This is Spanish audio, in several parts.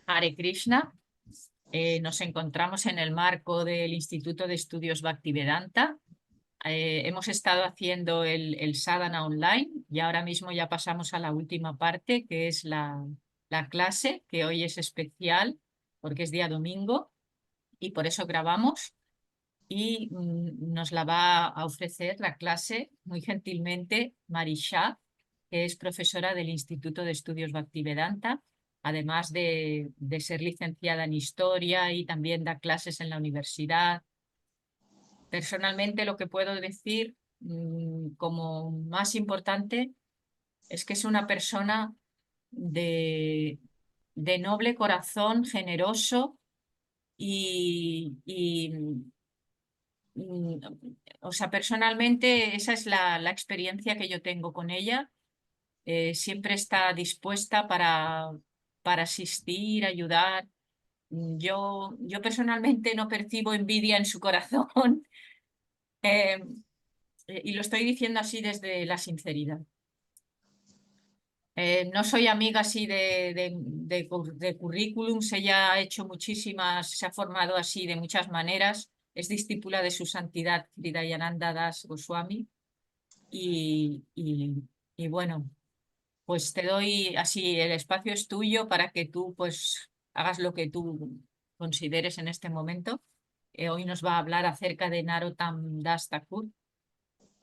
Hare Krishna. Nos encontramos en el marco del Instituto de Estudios Bhaktivedanta. Hemos estado haciendo el sadhana online y ahora mismo ya pasamos a la última parte, que es la clase, que hoy es especial porque es día domingo y por eso grabamos. Y nos la va a ofrecer la clase muy gentilmente Marisha, que es profesora del Instituto de Estudios Bhaktivedanta, además de ser licenciada en Historia y también da clases en la universidad. Personalmente, lo que puedo decir como más importante es que es una persona de, de noble corazón, generoso y mm, o sea, personalmente esa es la experiencia que yo tengo con ella. Siempre está dispuesta para asistir, ayudar. Yo personalmente no percibo envidia en su corazón, eh, y lo estoy diciendo así desde la sinceridad. No soy amiga así de currículums, ella ha hecho muchísimas, se ha formado así de muchas maneras, es discípula de su santidad Hridayananda Das Goswami y, y bueno, pues te doy así, el espacio es tuyo para que tú pues hagas lo que tú consideres en este momento. Hoy nos va a hablar acerca de Narottam Das Thakur,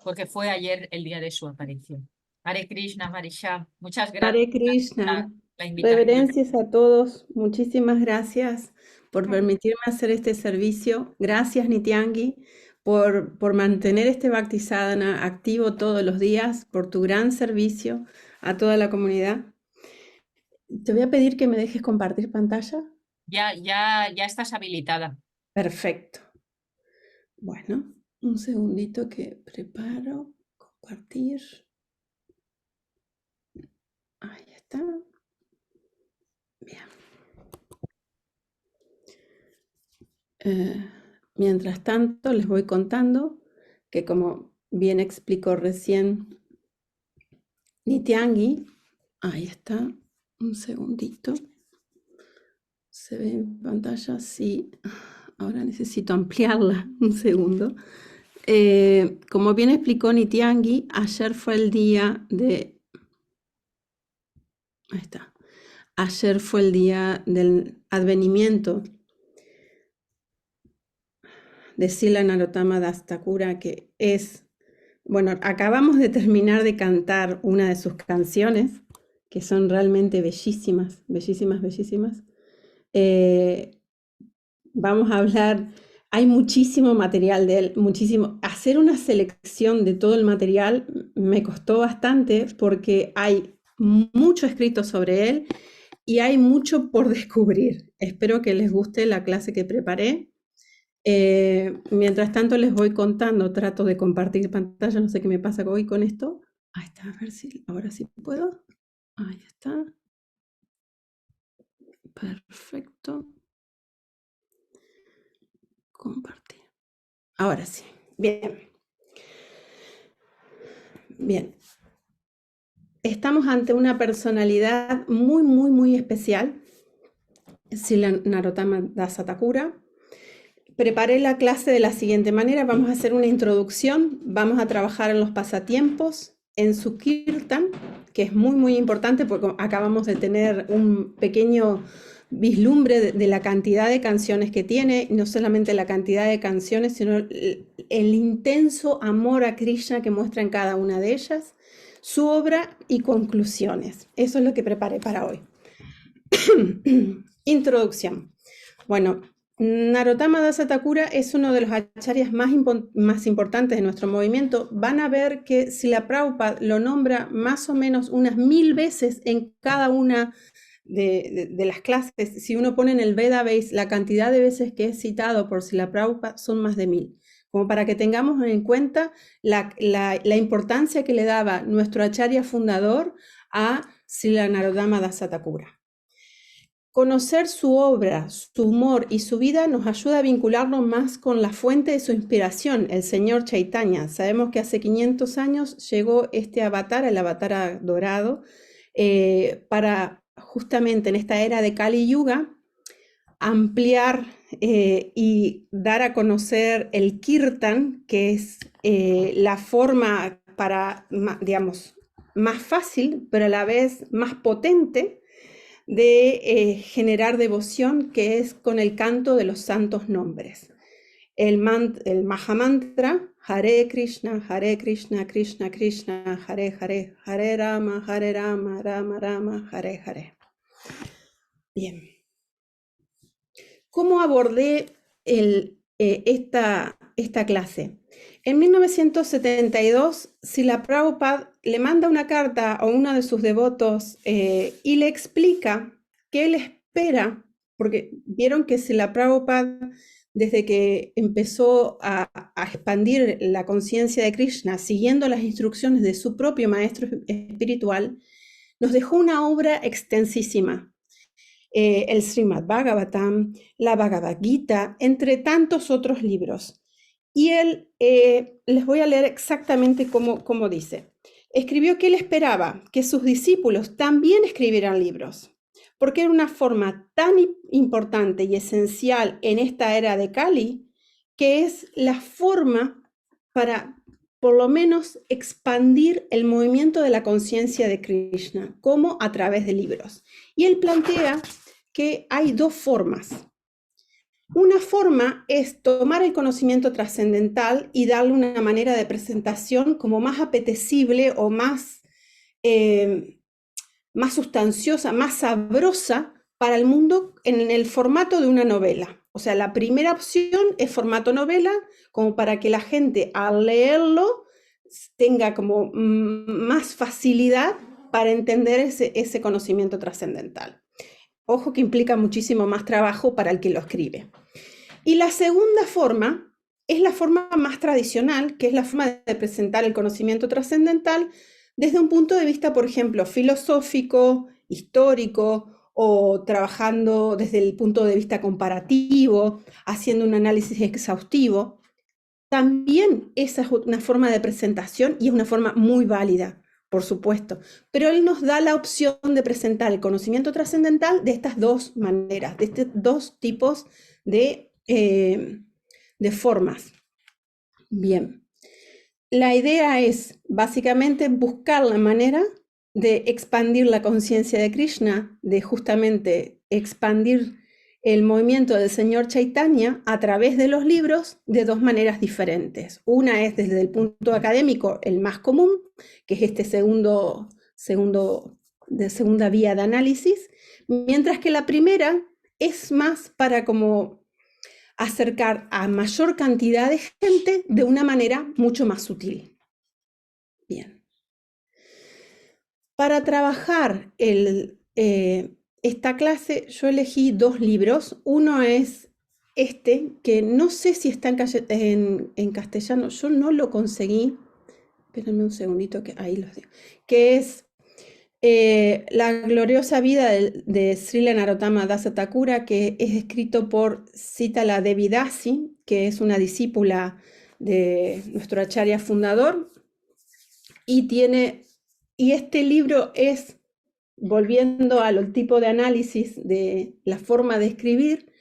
porque fue ayer el día de su aparición. Hare Krishna, Marisha, muchas gracias Hare por Krishna, la invitación. reverencias a todos. Muchísimas gracias por permitirme hacer este servicio. Gracias, Nityangi, por mantener este Bhaktisadhana activo todos los días, por tu gran servicio a toda la comunidad. Te voy a pedir que me dejes compartir pantalla. Ya estás habilitada. Perfecto. Bueno, un segundito que preparo. Compartir. Ahí está. Bien. Mientras tanto, les voy contando que, como bien explicó recién Nityangi, ahí está, un segundito, ¿se ve en pantalla? Sí, ahora necesito ampliarla, un segundo. Como bien explicó Nityangi, ayer fue el día de... Ahí está. Ayer fue el día del advenimiento de Srila Narottama Das Thakura, que es, bueno, acabamos de terminar de cantar una de sus canciones, que son realmente bellísimas, bellísimas, bellísimas. Vamos a hablar, hay muchísimo material de él, muchísimo. Hacer una selección de todo el material me costó bastante porque hay mucho escrito sobre él y hay mucho por descubrir. Espero que les guste la clase que preparé. Mientras tanto les voy contando, trato de compartir pantalla, no sé qué me pasa hoy con esto. Ahí está, a ver si ahora sí puedo. Ahí está. Perfecto. Compartir. Ahora sí. Bien. Bien. Estamos ante una personalidad muy, muy, muy especial, Srila Narottama Das Thakura. Preparé la clase de la siguiente manera. Vamos a hacer una introducción, vamos a trabajar en los pasatiempos, en su kirtan, que es muy, muy importante porque acabamos de tener un pequeño vislumbre de la cantidad de canciones que tiene, no solamente la cantidad de canciones, sino el intenso amor a Krishna que muestra en cada una de ellas, su obra y conclusiones. Eso es lo que preparé para hoy. Introducción. Bueno, Narottama Das Thakura es uno de los acharyas más importantes de nuestro movimiento. Van a ver que Srila Prabhupada lo nombra más o menos unas 1000 veces en cada una de las clases. Si uno pone en el Vedabase la cantidad de veces que es citado por Srila Prabhupada, son más de 1000. Como para que tengamos en cuenta la importancia que le daba nuestro acharya fundador a Srila Narottama Das Thakura. Conocer su obra, su humor y su vida nos ayuda a vincularnos más con la fuente de su inspiración, el señor Chaitanya. Sabemos que hace 500 años llegó este avatar, el avatar dorado, para justamente en esta era de Kali Yuga, ampliar y dar a conocer el kirtan, que es la forma para, digamos, más fácil, pero a la vez más potente de generar devoción, que es con el canto de los santos nombres. El Mahamantra, Hare Krishna, Krishna Krishna, Hare Hare, Hare Rama, Rama Rama, Hare Hare. Bien. ¿Cómo abordé esta clase? En 1972, Srila Prabhupada le manda una carta a uno de sus devotos y le explica que él espera, porque vieron que Srila Prabhupada, desde que empezó a expandir la conciencia de Krishna, siguiendo las instrucciones de su propio maestro espiritual, nos dejó una obra extensísima. El Srimad Bhagavatam, la Bhagavad Gita, entre tantos otros libros. Y él, les voy a leer exactamente cómo dice. Escribió que él esperaba que sus discípulos también escribieran libros, porque era una forma tan importante y esencial en esta era de Kali, que es la forma para, por lo menos, expandir el movimiento de la conciencia de Krishna, como a través de libros. Y él plantea que hay dos formas. Una forma es tomar el conocimiento trascendental y darle una manera de presentación como más apetecible o más sustanciosa, más sabrosa para el mundo en el formato de una novela. O sea, la primera opción es formato novela, como para que la gente al leerlo tenga como más facilidad para entender ese conocimiento trascendental. Ojo que implica muchísimo más trabajo para el que lo escribe. Y la segunda forma es la forma más tradicional, que es la forma de presentar el conocimiento trascendental desde un punto de vista, por ejemplo, filosófico, histórico, o trabajando desde el punto de vista comparativo, haciendo un análisis exhaustivo. También esa es una forma de presentación y es una forma muy válida, por supuesto, pero él nos da la opción de presentar el conocimiento trascendental de estas dos maneras, de estos dos tipos de formas. Bien, la idea es básicamente buscar la manera de expandir la conciencia de Krishna, de justamente expandir el movimiento del señor Chaitanya a través de los libros de dos maneras diferentes. Una es desde el punto académico, el más común, que es este segunda vía de análisis, mientras que la primera es más para como acercar a mayor cantidad de gente de una manera mucho más sutil. Bien. Para trabajar esta clase yo elegí dos libros. Uno es este, que no sé si está en castellano, yo no lo conseguí. Espérenme un segundito que ahí los digo. Que es La gloriosa vida de Srila Narottama Dasa Thakura, que es escrito por Sitala Devi Dasi, que es una discípula de nuestro acharya fundador, y este libro es, volviendo al tipo de análisis de la forma de escribir,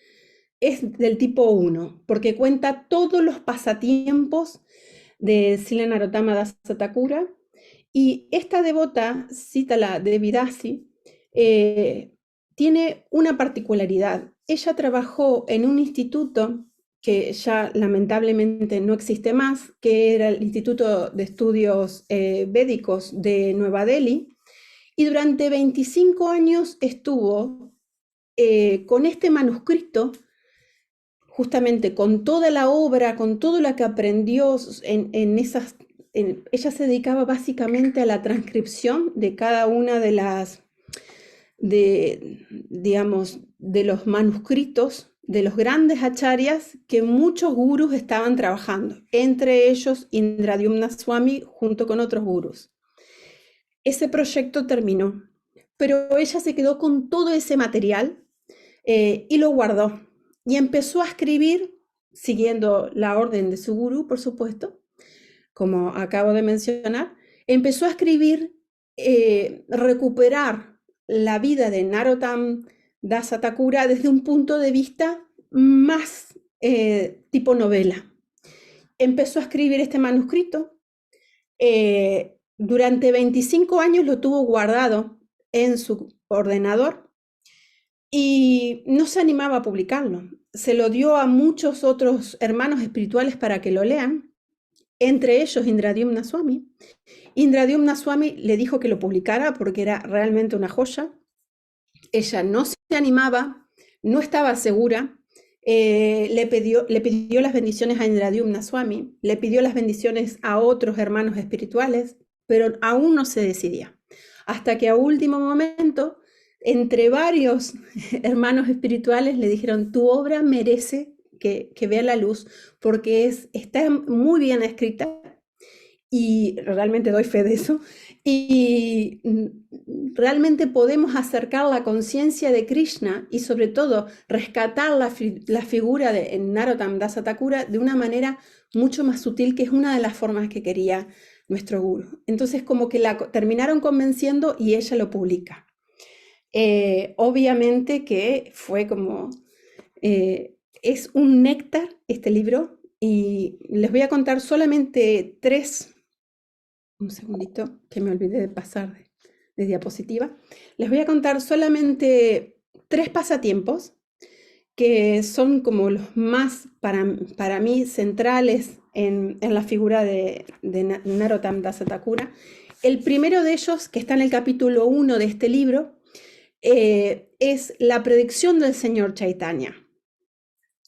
es del tipo 1, porque cuenta todos los pasatiempos de Srila Narottama Dasa Thakura. Y esta devota, Sitala Devi Dasi, tiene una particularidad. Ella trabajó en un instituto que ya lamentablemente no existe más, que era el Instituto de Estudios Védicos de Nueva Delhi, y durante 25 años estuvo con este manuscrito, justamente con toda la obra, con todo lo que aprendió ella se dedicaba básicamente a la transcripción de cada una de de los manuscritos de los grandes acharyas que muchos gurús estaban trabajando, entre ellos Indradyumna Swami junto con otros gurús. Ese proyecto terminó, pero ella se quedó con todo ese material y lo guardó y empezó a escribir, siguiendo la orden de su gurú, por supuesto, como acabo de mencionar, empezó a escribir, recuperar la vida de Narottam Das Thakura desde un punto de vista más tipo novela. Empezó a escribir este manuscrito. Durante 25 años lo tuvo guardado en su ordenador y no se animaba a publicarlo. Se lo dio a muchos otros hermanos espirituales para que lo lean, entre ellos Indradyumna Swami. Indradyumna Swami le dijo que lo publicara porque era realmente una joya. Ella no se animaba, no estaba segura. Le pidió las bendiciones a Indradyumna Swami, le pidió las bendiciones a otros hermanos espirituales, pero aún no se decidía. Hasta que a último momento, entre varios hermanos espirituales le dijeron, tu obra merece que vea la luz porque está muy bien escrita, y realmente doy fe de eso, y realmente podemos acercar la conciencia de Krishna y sobre todo rescatar la figura de Narottam Das Thakura de una manera mucho más sutil, que es una de las formas que quería nuestro guru. Entonces como que la terminaron convenciendo y ella lo publica. Obviamente que fue como, es un néctar este libro, y les voy a contar solamente un segundito que me olvidé de pasar de diapositiva. Les voy a contar solamente 3 pasatiempos que son como los más para mí centrales en la figura de Narottam Das Thakura. El primero de ellos, que está en el capítulo 1 de este libro, es la predicción del señor Chaitanya.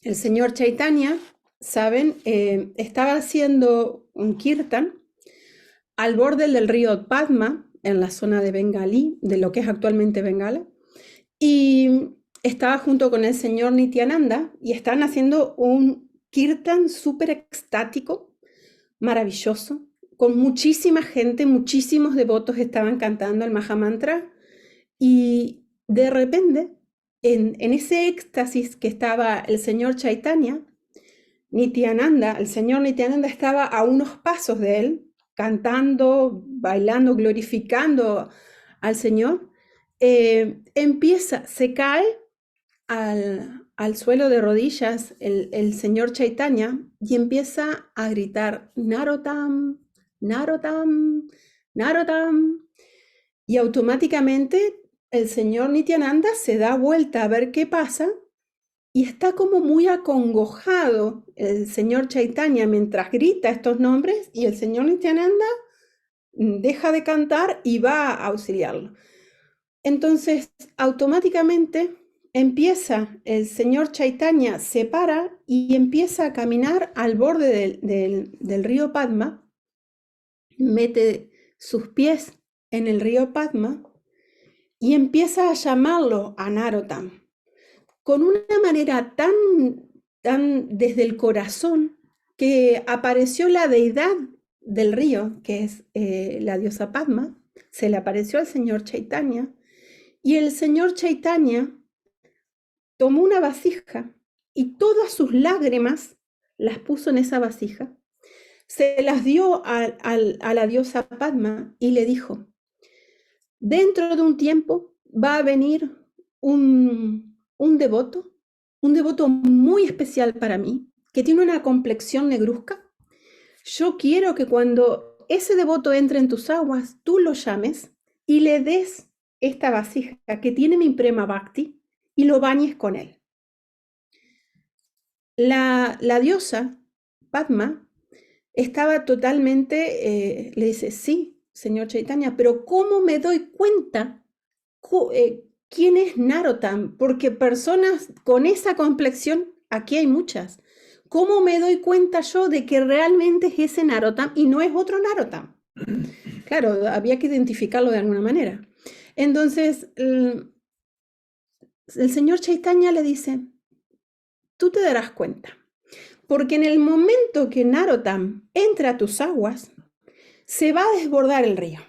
El señor Chaitanya, saben, estaba haciendo un kirtan al borde del río Padma, en la zona de Bengalí, de lo que es actualmente Bengala, y estaba junto con el señor Nityananda y están haciendo un kirtan súper extático, maravilloso, con muchísima gente, muchísimos devotos estaban cantando el Mahamantra, y de repente, en ese éxtasis que estaba el señor Chaitanya, el señor Nityananda estaba a unos pasos de él, cantando, bailando, glorificando al Señor. Se cae al suelo de rodillas el señor Chaitanya y empieza a gritar Narottam, Narottam, Narottam, y automáticamente el señor Nityananda se da vuelta a ver qué pasa y está como muy acongojado el señor Chaitanya mientras grita estos nombres, y el señor Nityananda deja de cantar y va a auxiliarlo. Entonces, automáticamente empieza el señor Chaitanya, se para y empieza a caminar al borde del río Padma, mete sus pies en el río Padma y empieza a llamarlo a Narottam con una manera tan desde el corazón, que apareció la deidad del río, que es la diosa Padma, se le apareció al señor Chaitanya, y el señor Chaitanya tomó una vasija y todas sus lágrimas las puso en esa vasija, se las dio a la diosa Padma y le dijo, dentro de un tiempo va a venir un devoto muy especial para mí, que tiene una complexión negruzca. Yo quiero que cuando ese devoto entre en tus aguas, tú lo llames y le des esta vasija que tiene mi prema Bhakti y lo bañes con él. La diosa Padma estaba totalmente, le dice, sí, señor Chaitanya, pero ¿cómo me doy cuenta quién es Narottam? Porque personas con esa complexión, aquí hay muchas. ¿Cómo me doy cuenta yo de que realmente es ese Narottam y no es otro Narottam? Claro, había que identificarlo de alguna manera. Entonces, el señor Chaitanya le dice, tú te darás cuenta, porque en el momento que Narottam entra a tus aguas, se va a desbordar el río.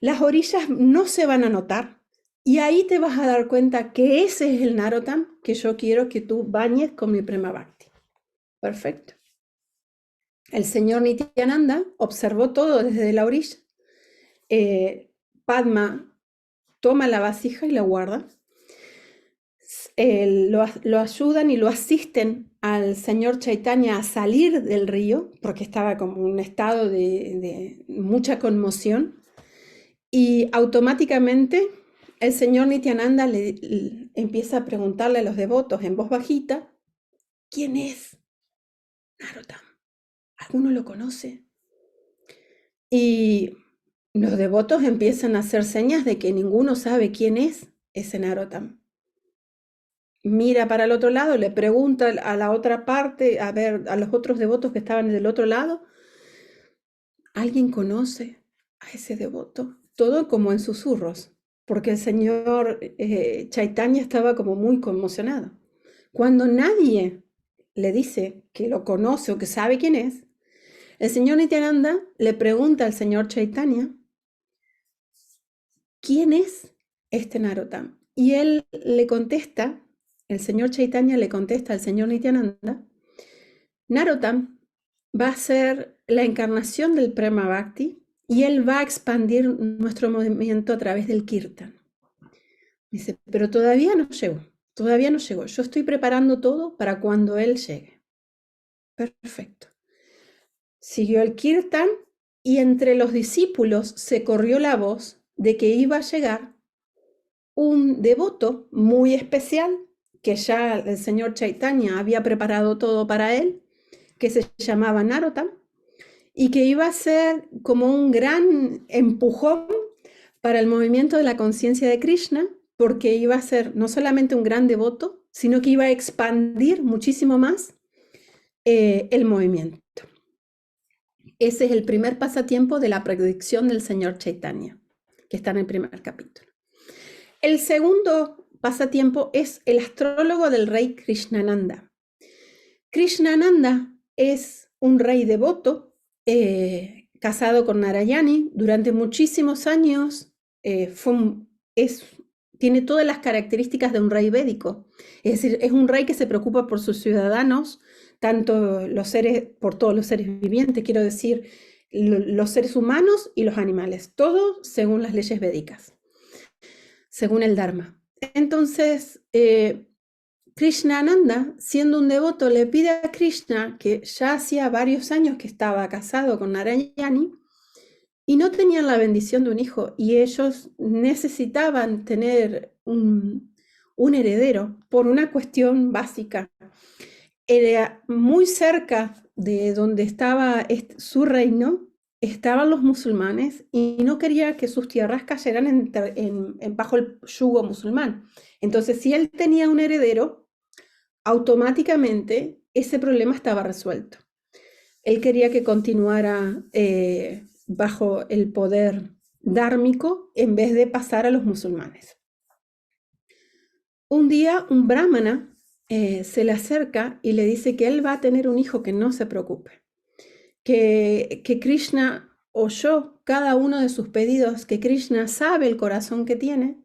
Las orillas no se van a notar y ahí te vas a dar cuenta que ese es el Narottam que yo quiero que tú bañes con mi prema Bhakti. Perfecto. El señor Nityananda observó todo desde la orilla. Padma toma la vasija y la guarda. Lo ayudan y lo asisten al señor Chaitanya a salir del río, porque estaba como en un estado de mucha conmoción, y automáticamente el señor Nityananda le empieza a preguntarle a los devotos en voz bajita, ¿quién es Narottam? ¿Alguno lo conoce? Y los devotos empiezan a hacer señas de que ninguno sabe quién es ese Narottam. Mira para el otro lado, le pregunta a la otra parte, a ver, a los otros devotos que estaban del otro lado, ¿alguien conoce a ese devoto? Todo como en susurros, porque el señor Chaitanya estaba como muy conmocionado. Cuando nadie le dice que lo conoce o que sabe quién es, el señor Nityananda le pregunta al señor Chaitanya, ¿quién es este Narottam? Y él le contesta, el señor Chaitanya le contesta al señor Nityananda, Narottam va a ser la encarnación del Prema Bhakti y él va a expandir nuestro movimiento a través del Kirtan. Dice, pero todavía no llegó. Yo estoy preparando todo para cuando él llegue. Perfecto. Siguió el Kirtan y entre los discípulos se corrió la voz de que iba a llegar un devoto muy especial, que ya el señor Chaitanya había preparado todo para él, que se llamaba Narottam, y que iba a ser como un gran empujón para el movimiento de la conciencia de Krishna, porque iba a ser no solamente un gran devoto, sino que iba a expandir muchísimo más el movimiento. Ese es el primer pasatiempo de la predicción del señor Chaitanya, que está en el primer capítulo. El segundo pasatiempo es el astrólogo del rey Krishnananda. Krishnananda es un rey devoto, casado con Narayani durante muchísimos años, tiene todas las características de un rey védico. Es decir, es un rey que se preocupa por sus ciudadanos, tanto por todos los seres vivientes, quiero decir, los seres humanos y los animales, todo según las leyes védicas, según el Dharma. Entonces, Krishnananda, siendo un devoto, le pide a Krishna, que ya hacía varios años que estaba casado con Narayani, y no tenían la bendición de un hijo, y ellos necesitaban tener un heredero por una cuestión básica. Era muy cerca de donde estaba su reino, estaban los musulmanes, y no quería que sus tierras cayeran bajo el yugo musulmán. Entonces, si él tenía un heredero, automáticamente ese problema estaba resuelto. Él quería que continuara bajo el poder dármico en vez de pasar a los musulmanes. Un día un brahmana se le acerca y le dice que él va a tener un hijo, que no se preocupe, que Krishna oyó cada uno de sus pedidos, que Krishna sabe el corazón que tiene,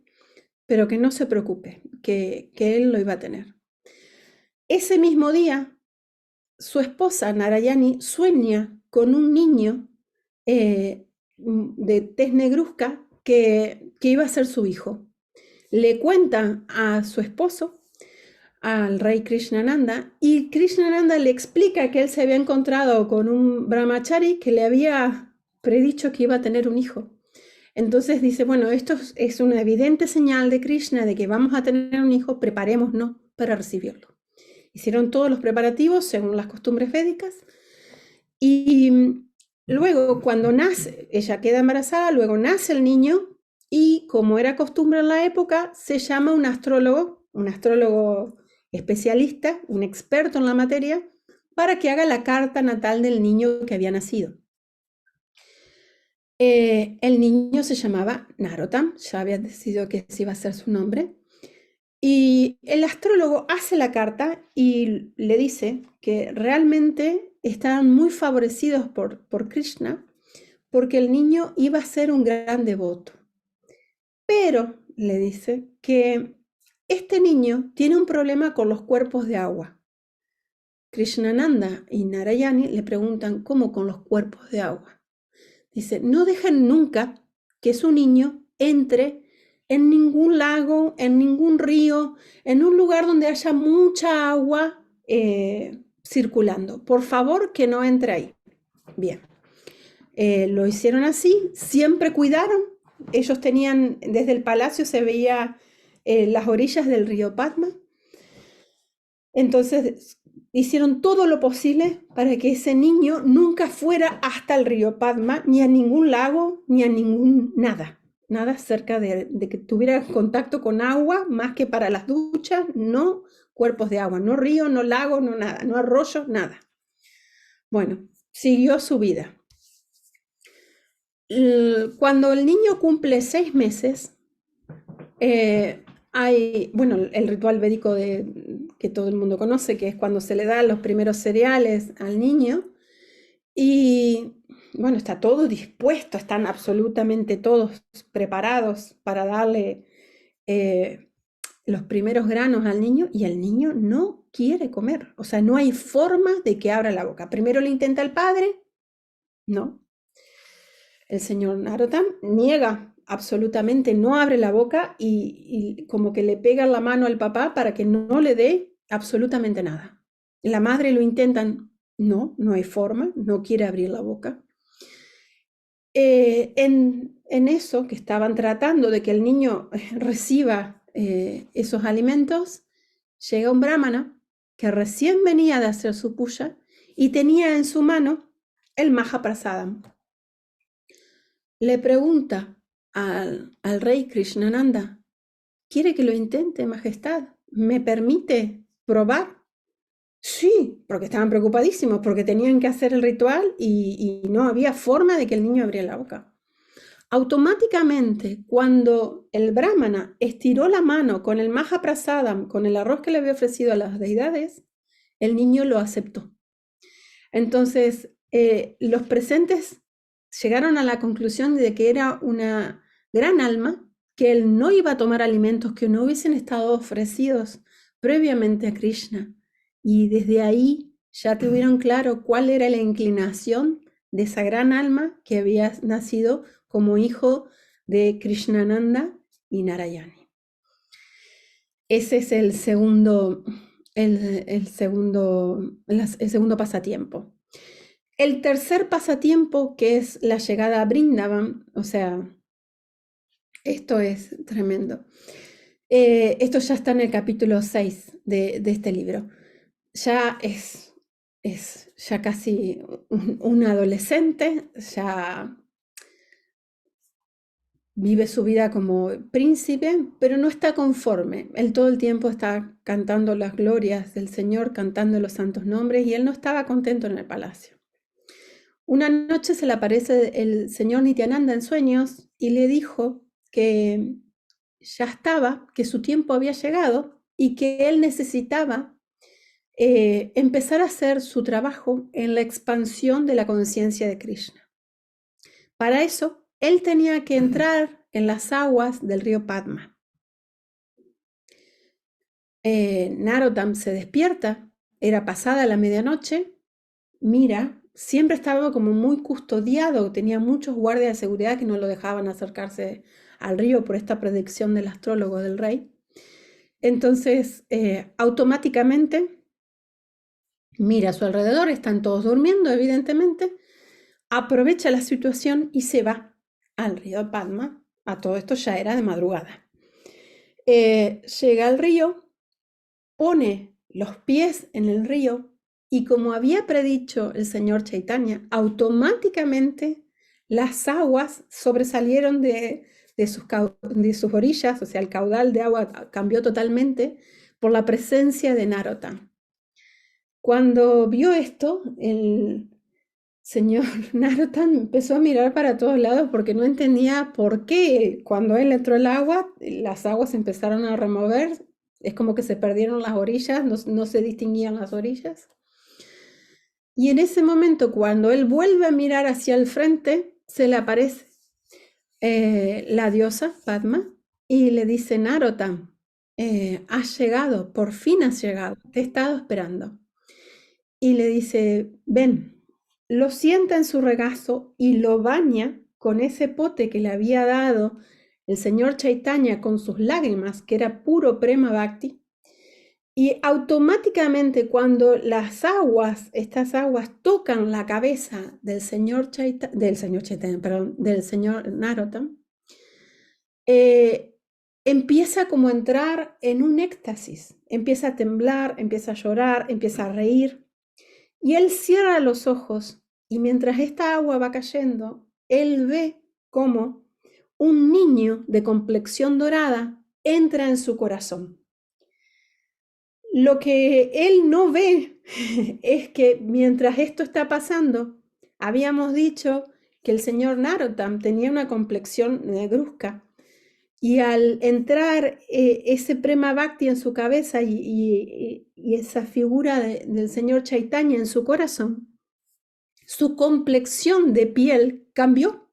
pero que no se preocupe, que él lo iba a tener. Ese mismo día, su esposa Narayani sueña con un niño de tez negruzca que iba a ser su hijo. Le cuenta a su esposo, al rey Krishnananda, y Krishnananda le explica que él se había encontrado con un brahmachari que le había predicho que iba a tener un hijo. Entonces dice, bueno, esto es una evidente señal de Krishna de que vamos a tener un hijo, preparémonos para recibirlo. Hicieron todos los preparativos según las costumbres védicas, y luego cuando nace, ella queda embarazada, luego nace el niño, y como era costumbre en la época, se llama un astrólogo especialista, un experto en la materia, para que haga la carta natal del niño que había nacido. El niño se llamaba Narottam, ya había decidido que ese iba a ser su nombre, y el astrólogo hace la carta y le dice que realmente estaban muy favorecidos por Krishna, porque el niño iba a ser un gran devoto. Pero le dice que este niño tiene un problema con los cuerpos de agua. Krishnananda y Narayani le preguntan, ¿cómo con los cuerpos de agua? Dice, no dejen nunca que su niño entre en ningún lago, en ningún río, en un lugar donde haya mucha agua circulando. Por favor, que no entre ahí. Bien, lo hicieron así, siempre cuidaron. Ellos tenían, desde el palacio se veía las orillas del río Padma. Entonces hicieron todo lo posible para que ese niño nunca fuera hasta el río Padma, ni a ningún lago, ni a ningún nada cerca de que tuviera contacto con agua, más que para las duchas, no cuerpos de agua, no río, no lago, no nada, no arroyo, nada. Bueno, siguió su vida. Cuando el niño cumple 6 meses, hay, bueno, el ritual védico que todo el mundo conoce, que es cuando se le dan los primeros cereales al niño. Y bueno, está todo dispuesto, están absolutamente todos preparados para darle los primeros granos al niño, y el niño no quiere comer. O sea, no hay forma de que abra la boca. Primero lo intenta el padre, no. El señor Narottam niega absolutamente, no abre la boca y como que le pega la mano al papá para que no le dé absolutamente nada. La madre lo intentan, no hay forma, no quiere abrir la boca. En eso que estaban tratando de que el niño reciba esos alimentos, llega un brahmana que recién venía de hacer su puja y tenía en su mano el Mahaprasadam. Le pregunta al rey Krishnananda: ¿quiere que lo intente, majestad? ¿Me permite probar? Sí, porque estaban preocupadísimos, porque tenían que hacer el ritual y no había forma de que el niño abriera la boca. Automáticamente, cuando el brahmana estiró la mano con el Mahaprasadam, con el arroz que le había ofrecido a las deidades, el niño lo aceptó. Entonces, los presentes llegaron a la conclusión de que era una gran alma, que él no iba a tomar alimentos que no hubiesen estado ofrecidos previamente a Krishna. Y desde ahí ya tuvieron claro cuál era la inclinación de esa gran alma que había nacido como hijo de Krishnananda y Narayani. Ese es el segundo pasatiempo. El tercer pasatiempo, que es la llegada a Brindavan, o sea, esto es tremendo. Esto ya está en el capítulo 6 de este libro. Ya es ya casi un adolescente, ya vive su vida como príncipe, pero no está conforme. Él todo el tiempo está cantando las glorias del Señor, cantando los santos nombres, y él no estaba contento en el palacio. Una noche se le aparece el señor Nityananda en sueños y le dijo que ya estaba, que su tiempo había llegado y que él necesitaba empezar a hacer su trabajo en la expansión de la conciencia de Krishna. Para eso, él tenía que entrar en las aguas del río Padma. Narottam se despierta, era pasada la medianoche, mira, siempre estaba como muy custodiado, tenía muchos guardias de seguridad que no lo dejaban acercarse al río por esta predicción del astrólogo del rey. Entonces, automáticamente mira a su alrededor, están todos durmiendo, evidentemente, aprovecha la situación y se va al río Padma. A todo esto ya era de madrugada. Llega al río, pone los pies en el río y, como había predicho el señor Chaitanya, automáticamente las aguas sobresalieron de sus orillas, o sea, el caudal de agua cambió totalmente por la presencia de Narottam. Cuando vio esto, el señor Narottam empezó a mirar para todos lados porque no entendía por qué cuando él entró al agua, las aguas empezaron a remover. Es como que se perdieron las orillas, no se distinguían las orillas. Y en ese momento, cuando él vuelve a mirar hacia el frente, se le aparece la diosa Padma y le dice: Narottam, has llegado, por fin has llegado, te he estado esperando. Y le dice: ven. Lo sienta en su regazo y lo baña con ese pote que le había dado el señor Chaitanya con sus lágrimas, que era puro Prema Bhakti, y automáticamente cuando estas aguas tocan la cabeza del señor Chaitanya, perdón, del señor Narottam, empieza como a entrar en un éxtasis, empieza a temblar, empieza a llorar, empieza a reír, y él cierra los ojos, y mientras esta agua va cayendo, él ve cómo un niño de complexión dorada entra en su corazón. Lo que él no ve es que mientras esto está pasando, habíamos dicho que el señor Narottam tenía una complexión negruzca, y al entrar ese Prema Bhakti en su cabeza y esa figura del señor Chaitanya en su corazón, su complexión de piel cambió,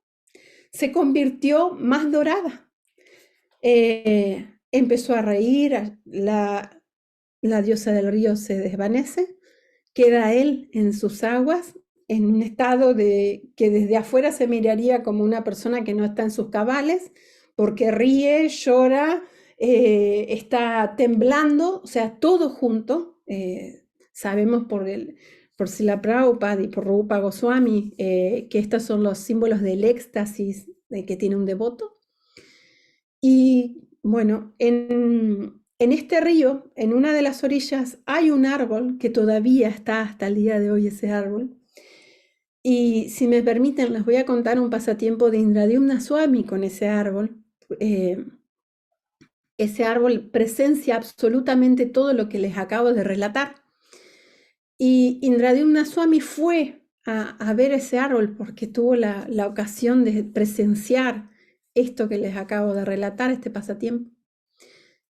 se convirtió más dorada. Empezó a reír, la diosa del río se desvanece, queda él en sus aguas, en un estado que desde afuera se miraría como una persona que no está en sus cabales, porque ríe, llora, está temblando, o sea, todo junto. Sabemos por Srila Prabhupada y por Rupa Goswami que estos son los símbolos del éxtasis que tiene un devoto. Y bueno, en este río, en una de las orillas, hay un árbol que todavía está hasta el día de hoy, ese árbol. Y si me permiten, les voy a contar un pasatiempo de Indradyumna Swami con ese árbol. Ese árbol presencia absolutamente todo lo que les acabo de relatar. Y Indradyumna Swami fue a ver ese árbol porque tuvo la ocasión de presenciar esto que les acabo de relatar, este pasatiempo.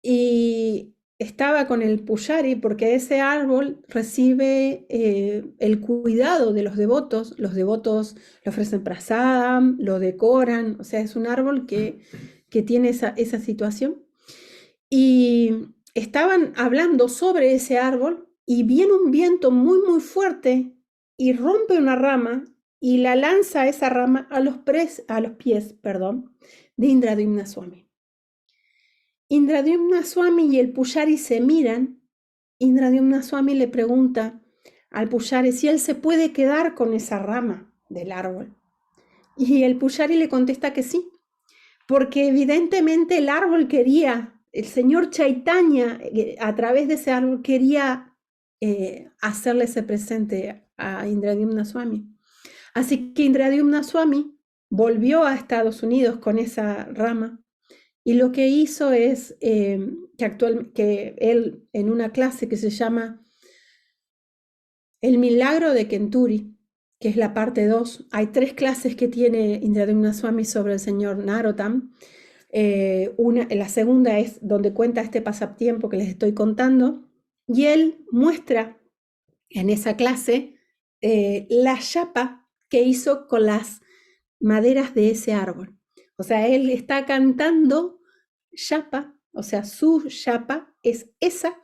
Y estaba con el pujari porque ese árbol recibe el cuidado de los devotos le ofrecen prasadam, lo decoran, o sea, es un árbol que tiene esa situación. Y estaban hablando sobre ese árbol y viene un viento muy, muy fuerte y rompe una rama y la lanza esa rama a los pies, de Indradyumna Swami. Indradyumna Swami y el pujari se miran. Indradyumna Swami le pregunta al pujari si él se puede quedar con esa rama del árbol. Y el pujari le contesta que sí, porque evidentemente el árbol quería, el señor Chaitanya a través de ese árbol quería hacerle ese presente a Indradyumna Swami. Así que Indradyumna Swami volvió a Estados Unidos con esa rama. Y lo que hizo es que él, en una clase que se llama El Milagro de Kenturi, que es la parte 2, hay 3 clases que tiene Indradyumna Swami sobre el señor Narottam. La segunda es donde cuenta este pasatiempo que les estoy contando, y él muestra en esa clase la chapa que hizo con las maderas de ese árbol. O sea, él está cantando chapa, o sea, su chapa es esa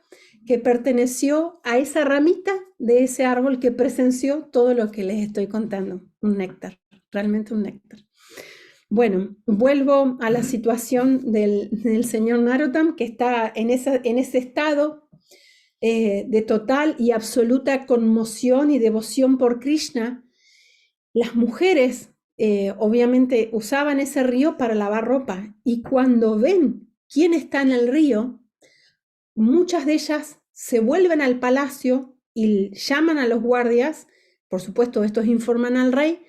que perteneció a esa ramita de ese árbol que presenció todo lo que les estoy contando. Un néctar, realmente un néctar. Bueno, vuelvo a la situación del señor Narottam, que está en ese estado de total y absoluta conmoción y devoción por Krishna. Las mujeres obviamente usaban ese río para lavar ropa, y cuando ven quién está en el río, muchas de ellas se vuelven al palacio y llaman a los guardias. Por supuesto, estos informan al rey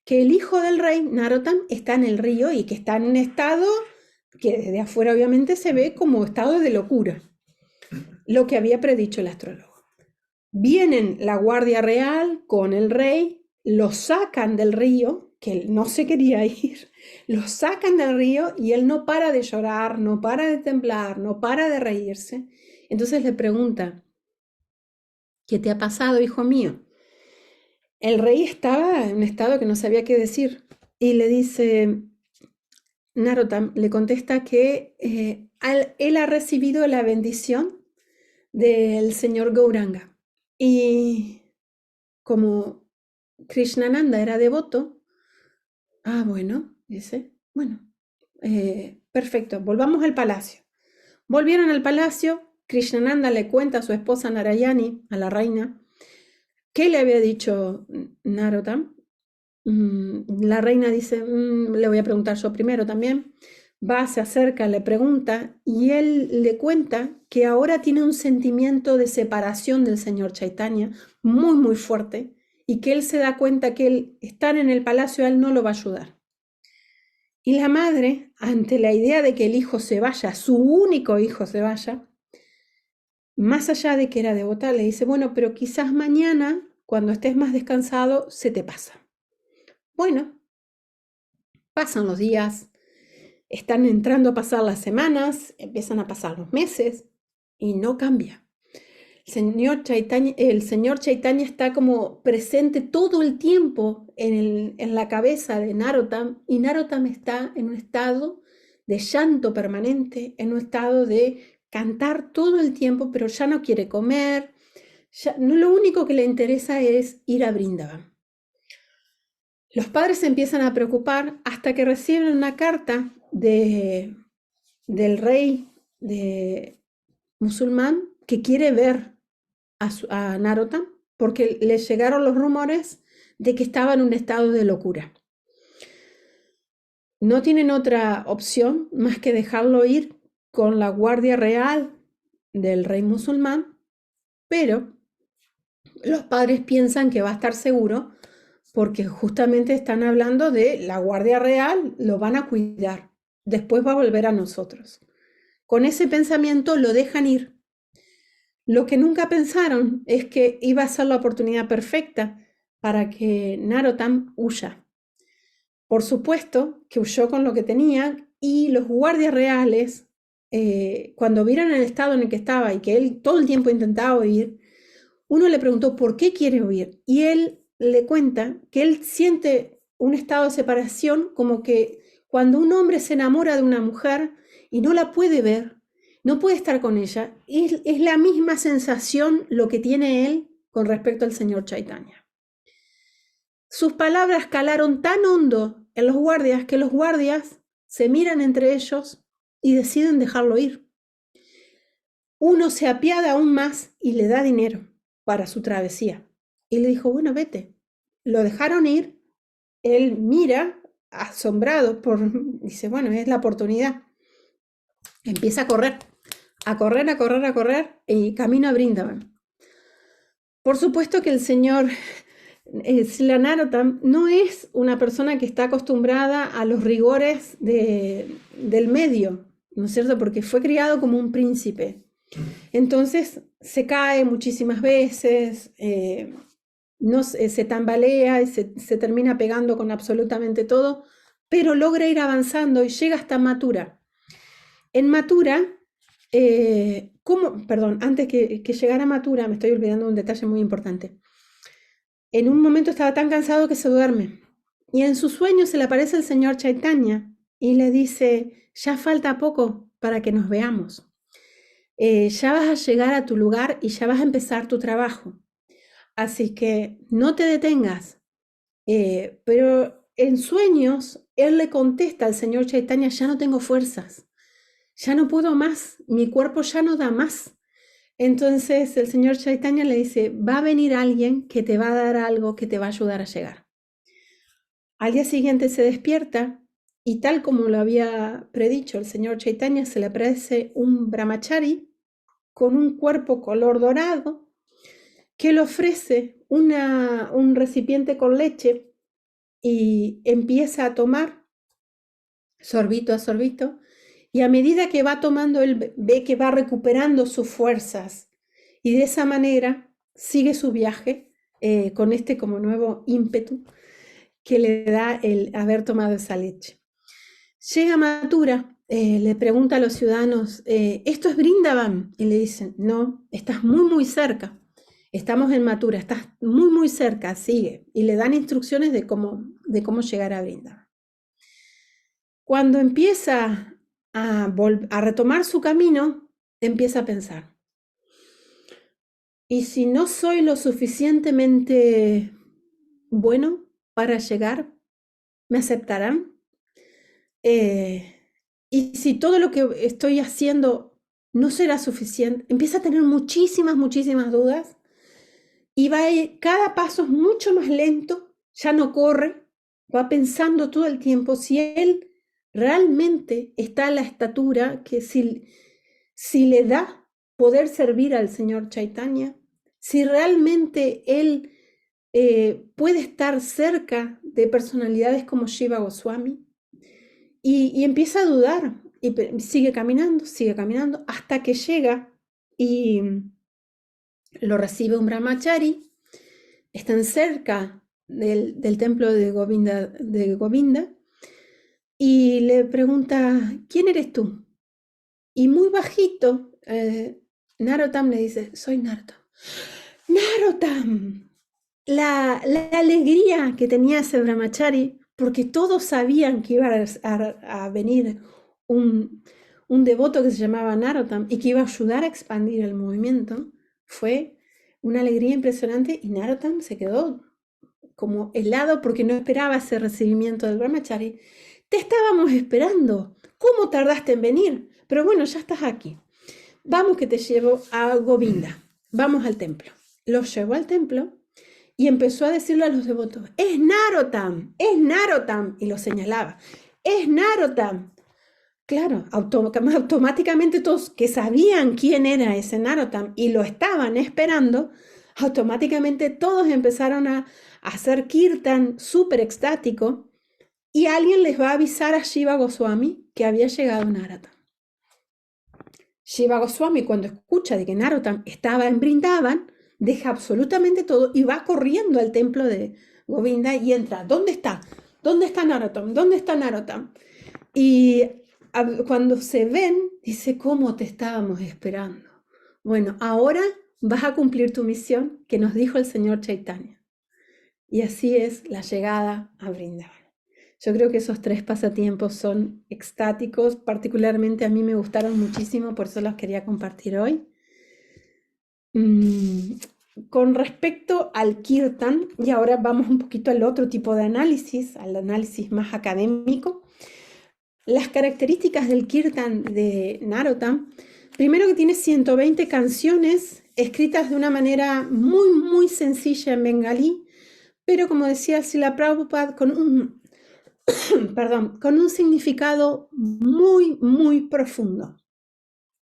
que el hijo del rey, Narottam, está en el río y que está en un estado que desde afuera obviamente se ve como estado de locura, lo que había predicho el astrólogo. Vienen la guardia real con el rey, lo sacan del río, que él no se quería ir, lo sacan del río y él no para de llorar, no para de temblar, no para de reírse. Entonces le pregunta, ¿qué te ha pasado, hijo mío? El rey estaba en un estado que no sabía qué decir y le dice, Narottam le contesta que él ha recibido la bendición del señor Gauranga. Y como Krishnananda era devoto, bueno, dice, bueno, Perfecto, volvamos al palacio. Volvieron al palacio, Krishnananda le cuenta a su esposa Narayani, a la reina, ¿qué le había dicho Narottam? La reina dice, le voy a preguntar yo primero también. Va, se acerca, le pregunta y él le cuenta que ahora tiene un sentimiento de separación del señor Chaitanya muy, muy fuerte y que él se da cuenta que él estar en el palacio a él no lo va a ayudar. Y la madre, ante la idea de que el hijo se vaya, su único hijo se vaya, más allá de que era devota, le dice, bueno, pero quizás mañana, cuando estés más descansado, se te pasa. Bueno, pasan los días, están entrando a pasar las semanas, empiezan a pasar los meses y no cambia. El señor Chaitanya está como presente todo el tiempo en la cabeza de Narottam y Narottam está en un estado de llanto permanente, en un estado de cantar todo el tiempo, pero ya no quiere comer, lo único que le interesa es ir a Brindavan. Los padres se empiezan a preocupar hasta que reciben una carta del rey musulmán que quiere ver a Narottam porque le llegaron los rumores de que estaba en un estado de locura. No tienen otra opción más que dejarlo ir con la guardia real del rey musulmán, pero los padres piensan que va a estar seguro porque justamente están hablando de la guardia real, lo van a cuidar, después va a volver a nosotros. Con ese pensamiento lo dejan ir. Lo que nunca pensaron es que iba a ser la oportunidad perfecta para que Narottam huya. Por supuesto que huyó con lo que tenía y los guardias reales, cuando vieron el estado en el que estaba y que él todo el tiempo intentaba huir, uno le preguntó por qué quiere huir y él le cuenta que él siente un estado de separación como que cuando un hombre se enamora de una mujer y no la puede ver, no puede estar con ella, es la misma sensación lo que tiene él con respecto al señor Chaitanya. Sus palabras calaron tan hondo en los guardias que los guardias se miran entre ellos y deciden dejarlo ir. Uno se apiada aún más y le da dinero para su travesía. Y le dijo, bueno, vete. Lo dejaron ir. Él mira, asombrado, dice, bueno, es la oportunidad. Empieza a correr, y camino a Brindavan. Por supuesto que el señor Srila Narottam no es una persona que está acostumbrada a los rigores del medio, ¿no es cierto? Porque fue criado como un príncipe. Entonces se cae muchísimas veces, se tambalea y se termina pegando con absolutamente todo, pero logra ir avanzando y llega hasta Mathura. En Mathura, antes que llegara a Mathura, me estoy olvidando un detalle muy importante. En un momento estaba tan cansado que se duerme y en su sueño se le aparece el señor Chaitanya y le dice, ya falta poco para que nos veamos. Ya vas a llegar a tu lugar y ya vas a empezar tu trabajo. Así que no te detengas. Pero en sueños, él le contesta al señor Chaitanya, ya no tengo fuerzas, ya no puedo más, mi cuerpo ya no da más. Entonces el señor Chaitanya le dice, va a venir alguien que te va a dar algo que te va a ayudar a llegar. Al día siguiente se despierta y tal como lo había predicho el señor Chaitanya, se le aparece un brahmachari con un cuerpo color dorado que le ofrece un recipiente con leche y empieza a tomar sorbito a sorbito y a medida que va tomando él ve que va recuperando sus fuerzas y de esa manera sigue su viaje con este como nuevo ímpetu que le da el haber tomado esa leche. Llega a Mathura, le pregunta a los ciudadanos, ¿esto es Brindavan? Y le dicen, no, estás muy, muy cerca. Estamos en Mathura, estás muy, muy cerca, sigue. Y le dan instrucciones de cómo llegar a Brindavan. Cuando empieza a retomar su camino, empieza a pensar, ¿y si no soy lo suficientemente bueno para llegar? ¿Me aceptarán? y si todo lo que estoy haciendo no será suficiente, empieza a tener muchísimas, muchísimas dudas y cada paso es mucho más lento, ya no corre, va pensando todo el tiempo si él realmente está a la estatura que si le da poder servir al señor Chaitanya, si realmente él puede estar cerca de personalidades como Shiva Goswami, y empieza a dudar, y sigue caminando, hasta que llega y lo recibe un brahmachari, están cerca del templo de Govinda, y le pregunta, ¿quién eres tú? Y muy bajito, Narottam le dice, soy Narottam. Narottam, la alegría que tenía ese brahmachari, porque todos sabían que iba a venir un devoto que se llamaba Narottam y que iba a ayudar a expandir el movimiento, fue una alegría impresionante y Narottam se quedó como helado porque no esperaba ese recibimiento del brahmachari. Te estábamos esperando. ¿Cómo tardaste en venir? Pero bueno, ya estás aquí. Vamos que te llevo a Govinda. Vamos al templo. Los llevó al templo y empezó a decirle a los devotos, es Narottam, y lo señalaba, es Narottam. Claro, automáticamente todos que sabían quién era ese Narottam y lo estaban esperando, automáticamente todos empezaron a hacer kirtan súper extático y alguien les va a avisar a Shiva Goswami que había llegado Narottam. Shiva Goswami, cuando escucha de que Narottam estaba en Brindavan, deja absolutamente todo y va corriendo al templo de Govinda y entra. ¿Dónde está? ¿Dónde está Narottam? ¿Dónde está Narottam? Y cuando se ven, dice, ¿cómo te estábamos esperando? Bueno, ahora vas a cumplir tu misión que nos dijo el señor Chaitanya. Y así es la llegada a Brindavan. Yo creo que esos 3 pasatiempos son extáticos, particularmente a mí me gustaron muchísimo, por eso los quería compartir hoy. Con respecto al kirtan, y ahora vamos un poquito al otro tipo de análisis, al análisis más académico. Las características del kirtan de Narottam, primero que tiene 120 canciones escritas de una manera muy, muy sencilla en bengalí, pero como decía Srila Prabhupada, con un significado muy, muy profundo.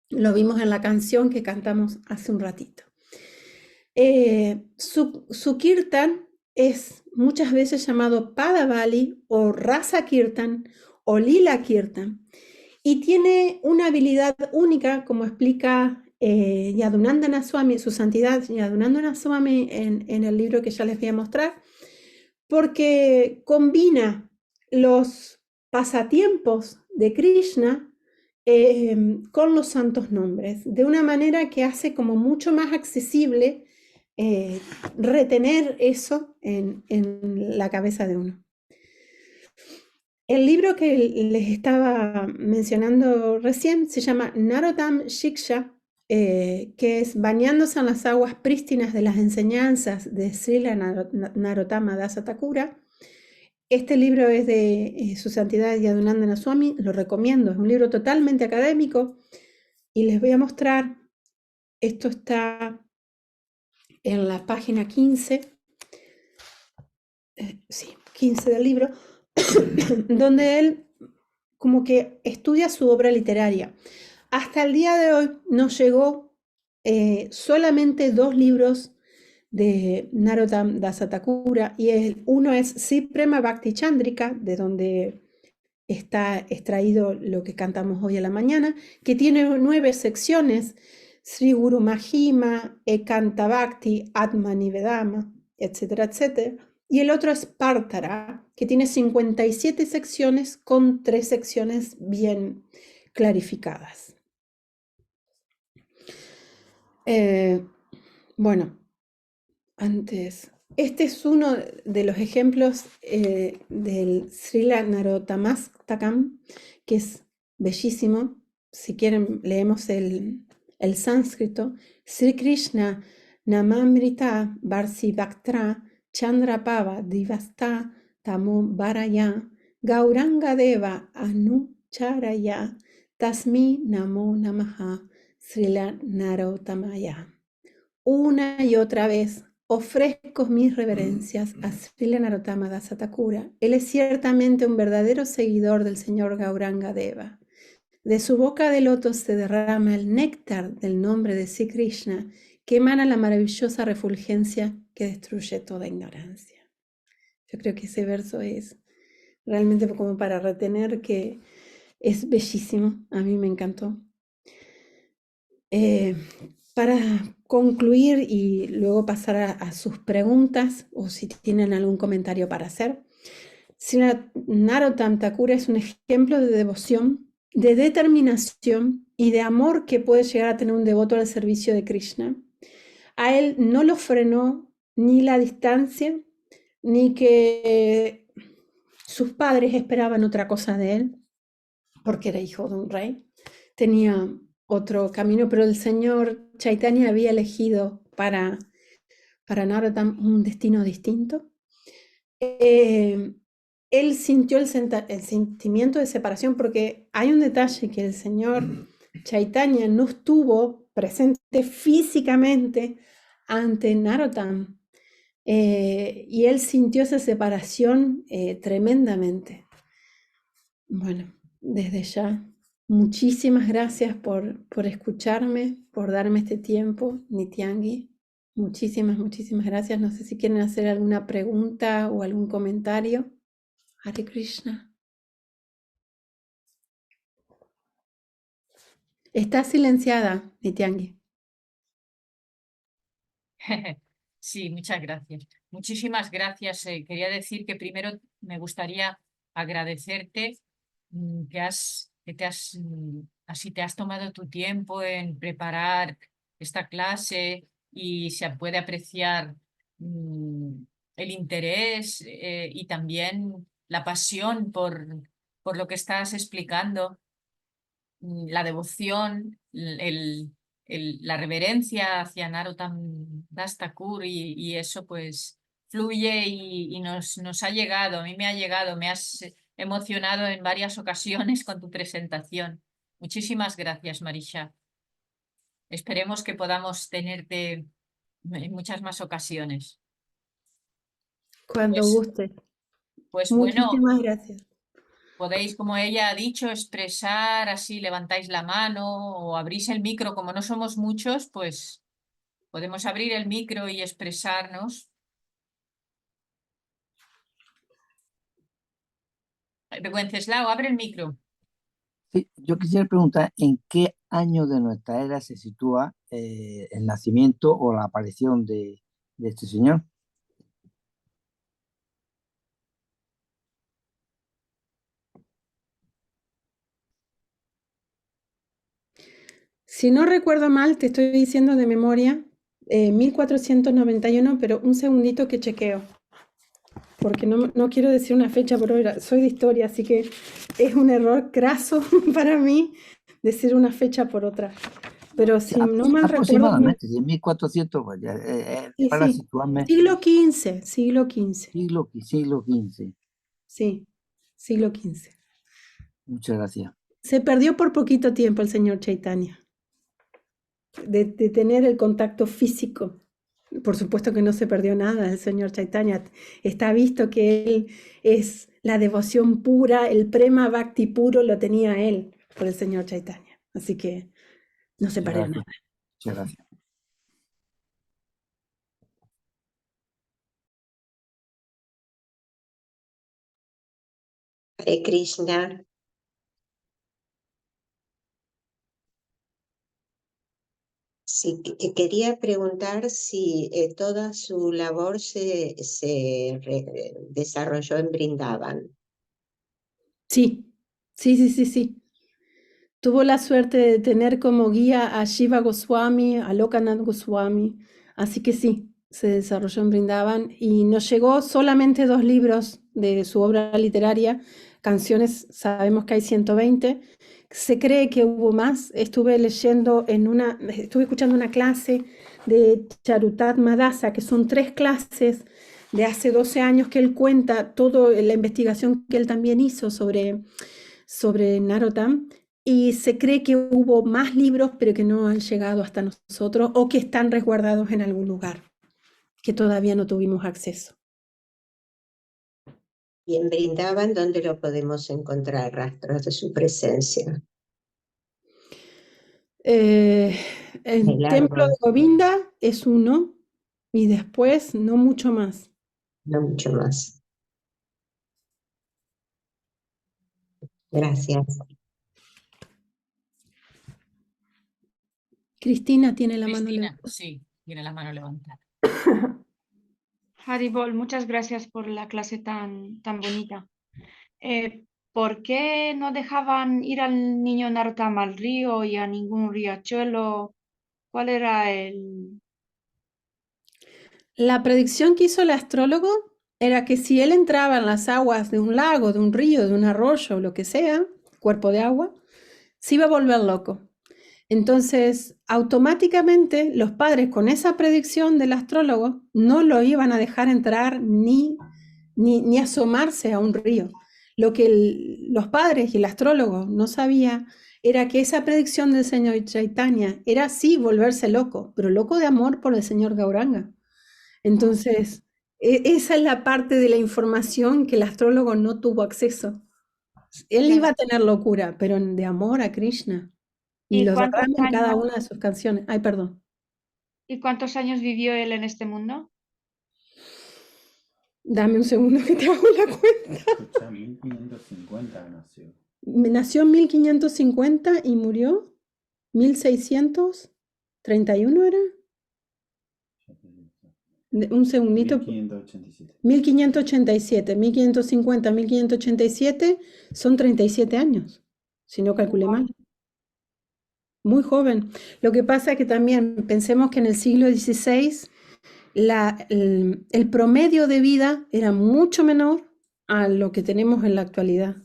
Lo vimos en la canción que cantamos hace un ratito. Su kirtan es muchas veces llamado Padavali o Rasa Kirtan o Lila Kirtan y tiene una habilidad única, como explica Yadunandana Swami, su santidad Yadunandana Swami en el libro que ya les voy a mostrar, porque combina los pasatiempos de Krishna con los santos nombres, de una manera que hace como mucho más accesible retener eso en la cabeza de uno. El libro que les estaba mencionando recién se llama Narottam Shiksha, que es bañándose en las aguas prístinas de las enseñanzas de Srila Narottama Dasa Thakura. Este libro es de su santidad Yadunandana Swami, lo recomiendo, es un libro totalmente académico y les voy a mostrar, esto está en la página 15, 15 del libro, donde él como que estudia su obra literaria. Hasta el día de hoy nos llegó solamente 2 libros de Narottam Dasa Thakura y uno es Sri Prema Bhakti Chandrika, de donde está extraído lo que cantamos hoy a la mañana, que tiene 9 secciones, Sri Guru Mahima, Ekanta Bhakti, Atma Nivedama, etcétera, etcétera. Y el otro es Partara, que tiene 57 secciones con 3 secciones bien clarificadas. Bueno, antes, este es uno de los ejemplos del Srila Narottamastaka, que es bellísimo. Si quieren, leemos el sánscrito. Sri Krishna Namamrita Varsi Bhaktra Chandrapava Divasta Tamo Varaya Gauranga Deva Anu charaya, tasmi namo namaha, Srila Narottamaya. Una y otra vez ofrezco mis reverencias a Srila Narottama Dasa Thakura. Él es ciertamente un verdadero seguidor del señor Gauranga Deva. De su boca de loto se derrama el néctar del nombre de Sri Krishna, que emana la maravillosa refulgencia que destruye toda ignorancia. Yo creo que ese verso es realmente como para retener, que es bellísimo, a mí me encantó. Para concluir y luego pasar a sus preguntas, o si tienen algún comentario para hacer, Srila Narottam Thakura es un ejemplo de devoción, de determinación y de amor que puede llegar a tener un devoto al servicio de Krishna. A él no lo frenó ni la distancia, ni que sus padres esperaban otra cosa de él, porque era hijo de un rey. Tenía otro camino, pero el señor Chaitanya había elegido para Narottam un destino distinto. Él sintió el sentimiento de separación, porque hay un detalle, que el señor Chaitanya no estuvo presente físicamente ante Narottam, y él sintió esa separación tremendamente. Bueno, desde ya, muchísimas gracias por escucharme, por darme este tiempo, Nityangi. Muchísimas, muchísimas gracias. No sé si quieren hacer alguna pregunta o algún comentario. Hare Krishna. Está silenciada, Nityangi. Sí, muchas gracias. Muchísimas gracias. Quería decir que primero me gustaría agradecerte así te has tomado tu tiempo en preparar esta clase, y se puede apreciar el interés y también la pasión por lo que estás explicando, la devoción, la reverencia hacia Narottam Das Thakur, y eso pues fluye y nos ha llegado, a mí me ha llegado, me has emocionado en varias ocasiones con tu presentación. Muchísimas gracias, Marisha. Esperemos que podamos tenerte en muchas más ocasiones. Cuando guste. Pues bueno, Muchísimas gracias. podéis, como ella ha dicho, expresar así, levantáis la mano o abrís el micro. Como no somos muchos, pues podemos abrir el micro y expresarnos. Wenceslao, abre el micro. Sí, yo quisiera preguntar en qué año de nuestra era se sitúa el nacimiento o la aparición de este señor. Si no recuerdo mal, te estoy diciendo de memoria, 1491, pero un segundito que chequeo, porque no quiero decir una fecha, pero soy de historia, así que es un error craso para mí decir una fecha por otra. Pero si no mal recuerdo... Aproximadamente, 1400, pues, para sí. situarme. Siglo XV, siglo XV. Siglo XV. Sí, siglo XV. Muchas gracias. Se perdió por poquito tiempo el señor Chaitanya, de tener el contacto físico. Por supuesto que no se perdió nada el señor Chaitanya. Está visto que él es la devoción pura, el prema bhakti puro lo tenía él por el señor Chaitanya. Así que no se perdió nada. Muchas gracias. Hare Krishna. Sí, quería preguntar si toda su labor se desarrolló en Brindavan. Sí. Tuvo la suerte de tener como guía a Shiva Goswami, a Lokanath Goswami, así que sí, se desarrolló en Brindavan, y nos llegó solamente 2 libros de su obra literaria. Canciones, sabemos que hay 120, se cree que hubo más. Estuve escuchando una clase de Charutat Madasa, que son 3 clases de hace 12 años, que él cuenta toda la investigación que él también hizo sobre sobre Narottam y se cree que hubo más libros, pero que no han llegado hasta nosotros o que están resguardados en algún lugar, que todavía no tuvimos acceso. Y en Brindavan, ¿dónde lo podemos encontrar? Rastros de su presencia. El El templo de árbol, Govinda es uno y después no mucho más. no mucho más. Gracias. Cristina tiene la mano Cristina, levantada. sí, tiene la mano levantada. Haribol, muchas gracias por la clase tan bonita. ¿Por qué no dejaban ir al niño Narottam al río y a ningún riachuelo? ¿Cuál era el...? La predicción que hizo el astrólogo era que si él entraba en las aguas de un lago, de un río, de un arroyo, lo que sea, cuerpo de agua, se iba a volver loco. Entonces, automáticamente los padres con esa predicción del astrólogo no lo iban a dejar entrar ni asomarse a un río. Lo que los padres y el astrólogo no sabía era que esa predicción del señor Chaitanya era sí volverse loco, pero loco de amor por el señor Gauranga. Entonces, esa es la parte de la información que el astrólogo no tuvo acceso. Él iba a tener locura, pero de amor a Krishna. Y ¿Y lo cuántos derrama en cada años, una de sus canciones. Ay, perdón. ¿y cuántos años vivió él en este mundo? Dame un segundo que te hago la cuenta. Escucha, 1550 nació. Nació en 1550 y murió 1631, ¿era? Un segundito. 1587. 1587, 1550, 1587 son 37 años, si no calculé mal. Muy joven. Lo que pasa es que también pensemos que en el siglo XVI el promedio de vida era mucho menor a lo que tenemos en la actualidad.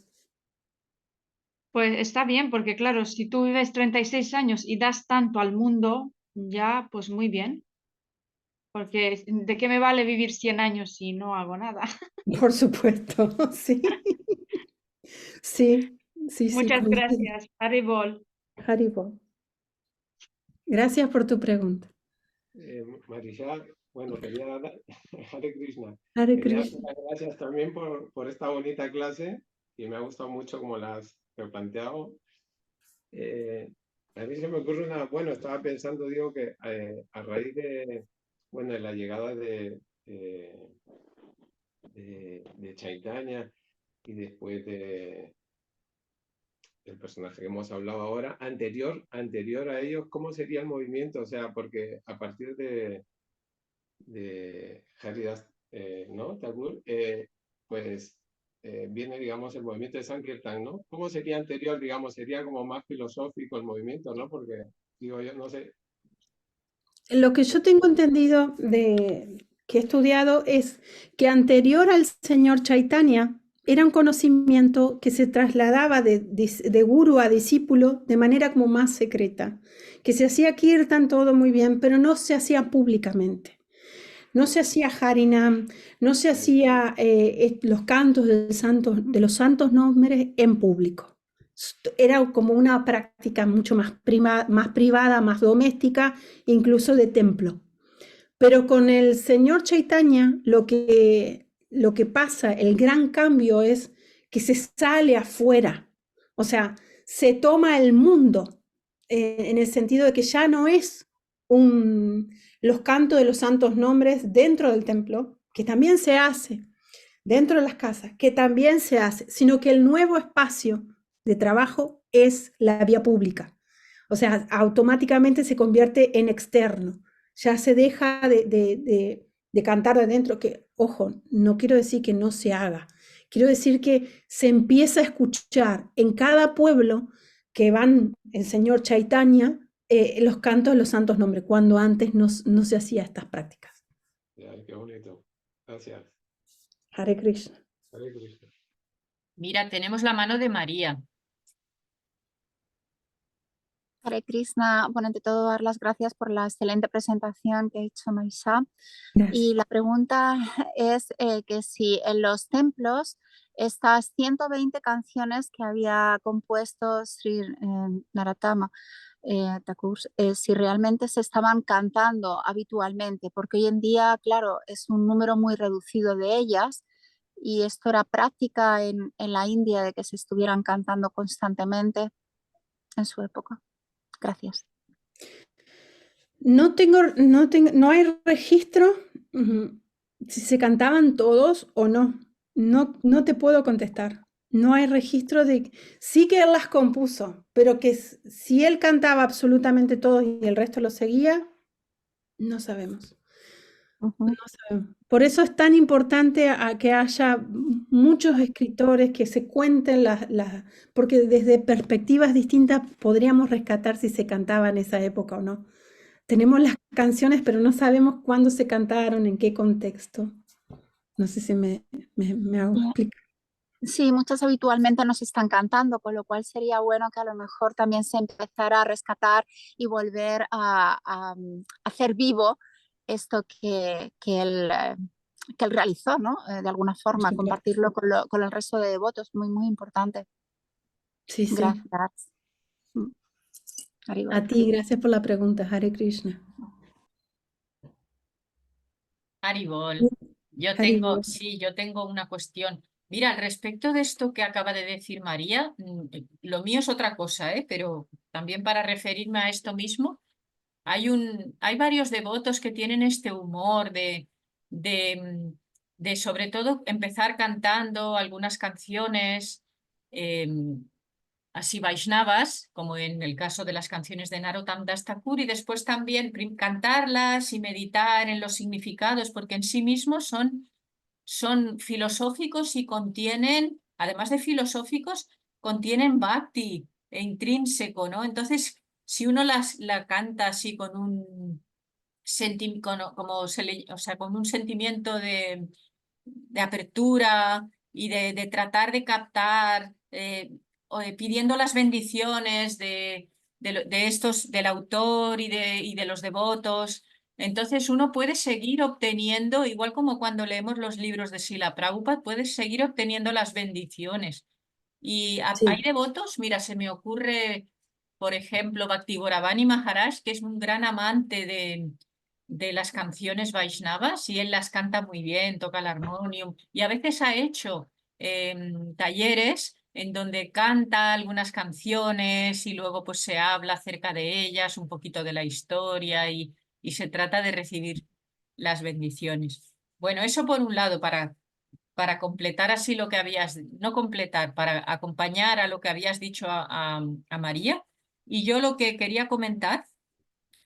Pues está bien, porque claro, si tú vives 36 años y das tanto al mundo, ya pues muy bien. Porque ¿de qué me vale vivir 100 años si no hago nada? Por supuesto, sí. Sí, sí, sí. Muchas coincido. gracias, Haribol. Haribol. Gracias por tu pregunta. Marisa, bueno, quería dar Hare Krishna. Hare Quería dar Krishna. las gracias también por esta bonita clase y me ha gustado mucho como las he planteado. A mí se me ocurre una, bueno, estaba pensando, digo, que a raíz de, bueno, de la llegada de Chaitanya y después del personaje que hemos hablado ahora, anterior a ellos, ¿cómo sería el movimiento? O sea, porque a partir de Haridas, ¿no? Thakur, pues viene, digamos, el movimiento de Sankirtan, ¿no? ¿Cómo sería anterior, digamos? Sería como más filosófico el movimiento, ¿no? Porque, digo, yo no sé. Lo que yo tengo entendido que he estudiado es que anterior al señor Chaitanya era un conocimiento que se trasladaba de guru a discípulo de manera como más secreta, que se hacía kirtan todo muy bien, pero no se hacía públicamente. No se hacía Harinam, no se hacía los cantos de los santos nombres en público. Era como una práctica mucho más privada, más doméstica, incluso de templo. Pero con el señor Chaitanya lo que pasa, el gran cambio es que se sale afuera, o sea, se toma el mundo, en el sentido de que ya no es los cantos de los santos nombres dentro del templo, que también se hace, dentro de las casas, que también se hace, sino que el nuevo espacio de trabajo es la vía pública. O sea, automáticamente se convierte en externo. Ya se deja de cantar de dentro, que, ojo, no quiero decir que no se haga. Quiero decir que se empieza a escuchar en cada pueblo que van el señor Chaitanya los cantos de los santos nombres, cuando antes no se hacía estas prácticas. Qué bonito. Gracias. Hare Krishna. Hare Krishna. Mira, tenemos la mano de María. Hare Krishna, bueno, ante todo dar las gracias por la excelente presentación que ha hecho Marisa. Gracias. Y la pregunta es que si en los templos estas 120 canciones que había compuesto Sri Narottama Thakur, si realmente se estaban cantando habitualmente, porque hoy en día, claro, es un número muy reducido de ellas y esto era práctica en la India de que se estuvieran cantando constantemente en su época. Gracias. No hay registro si se cantaban todos o no. No te puedo contestar. No hay registro de... Sí que él las compuso, pero que si él cantaba absolutamente todos y el resto lo seguía, no sabemos. No sabemos. Por eso es tan importante que haya muchos escritores que se cuenten porque desde perspectivas distintas podríamos rescatar si se cantaba en esa época o no. Tenemos las canciones, pero no sabemos cuándo se cantaron, en qué contexto. No sé si me hago explicar. Sí, muchas habitualmente no se están cantando, con lo cual sería bueno que a lo mejor también se empezara a rescatar y volver a hacer vivo esto que él realizó, ¿no? De alguna forma, Sí, claro. compartirlo con el resto de devotos, muy, muy importante. Sí, sí. Gracias. Haribol. A ti, gracias por la pregunta, Hare Krishna. Haribol, Haribol. yo tengo una cuestión. Mira, al respecto de esto que acaba de decir María, lo mío es otra cosa, pero también para referirme a esto mismo, hay varios devotos que tienen este humor de sobre todo empezar cantando algunas canciones así Vaishnavas, como en el caso de las canciones de Narottam Das Thakur, y después también cantarlas y meditar en los significados, porque en sí mismos son filosóficos y contienen, además de filosóficos, contienen bhakti intrínseco, ¿no? Entonces, si uno la canta así con un con un sentimiento de apertura y de tratar de captar, pidiendo las bendiciones de estos, del autor y de los devotos. Entonces uno puede seguir obteniendo, igual como cuando leemos los libros de Srila Prabhupada, puedes seguir obteniendo las bendiciones. Y hay Sí. devotos, mira, se me ocurre, por ejemplo, Bhakti-Goravani Maharaj, que es un gran amante de las canciones Vaishnavas y él las canta muy bien, toca el armonium y a veces ha hecho talleres en donde canta algunas canciones y luego pues se habla acerca de ellas, un poquito de la historia y se trata de recibir las bendiciones. Bueno, eso por un lado, para completar así lo que no completar, para acompañar a lo que habías dicho a María. Y yo lo que quería comentar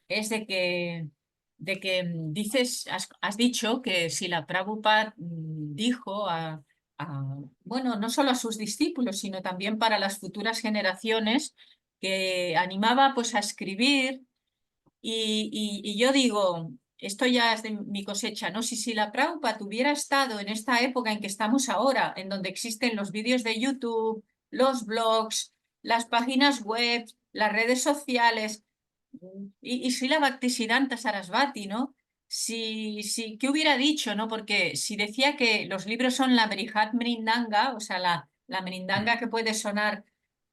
es de que has dicho que si la Prabhupada dijo bueno, no solo a sus discípulos, sino también para las futuras generaciones, que animaba pues a escribir y yo digo, esto ya es de mi cosecha, ¿no? Si la Prabhupada hubiera estado en esta época en que estamos ahora, en donde existen los vídeos de YouTube, los blogs, las páginas web, las redes sociales, y Srila Bhaktisiddhanta Sarasvati, ¿no? ¿Qué hubiera dicho, no? Porque si decía que los libros son la Brihat Mrindanga, o sea, la Mrindanga que puede sonar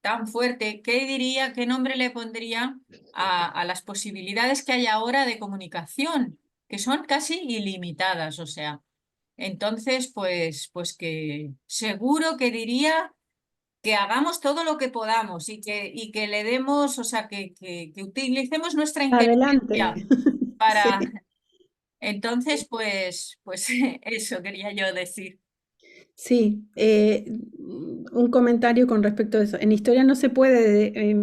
tan fuerte, ¿qué diría, qué nombre le pondría a las posibilidades que hay ahora de comunicación, que son casi ilimitadas? O sea, entonces, pues que seguro que diría que hagamos todo lo que podamos y que le demos, o sea, que utilicemos nuestra inteligencia Adelante. para... Sí. Entonces, pues eso quería yo decir. Sí, un comentario con respecto a eso. En historia no se puede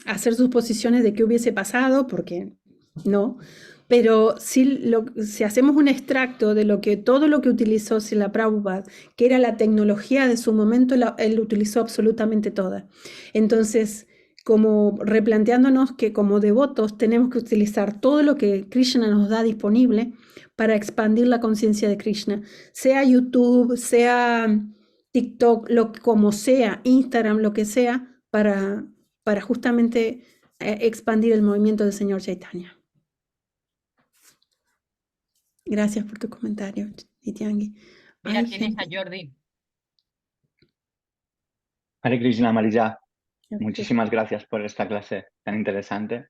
hacer suposiciones de qué hubiese pasado, porque no, pero sí si hacemos un extracto de todo lo que utilizó Srila Prabhupada, que era la tecnología de su momento, él utilizó absolutamente toda. Entonces, como replanteándonos que como devotos tenemos que utilizar todo lo que Krishna nos da disponible para expandir la conciencia de Krishna, sea YouTube, sea TikTok, como sea, Instagram, lo que sea, para justamente expandir el movimiento del Señor Chaitanya. Gracias por tu comentario, Nityangi. Mira, tienes a Jordi. Hare Krishna, Marija. Ok. Muchísimas gracias por esta clase tan interesante.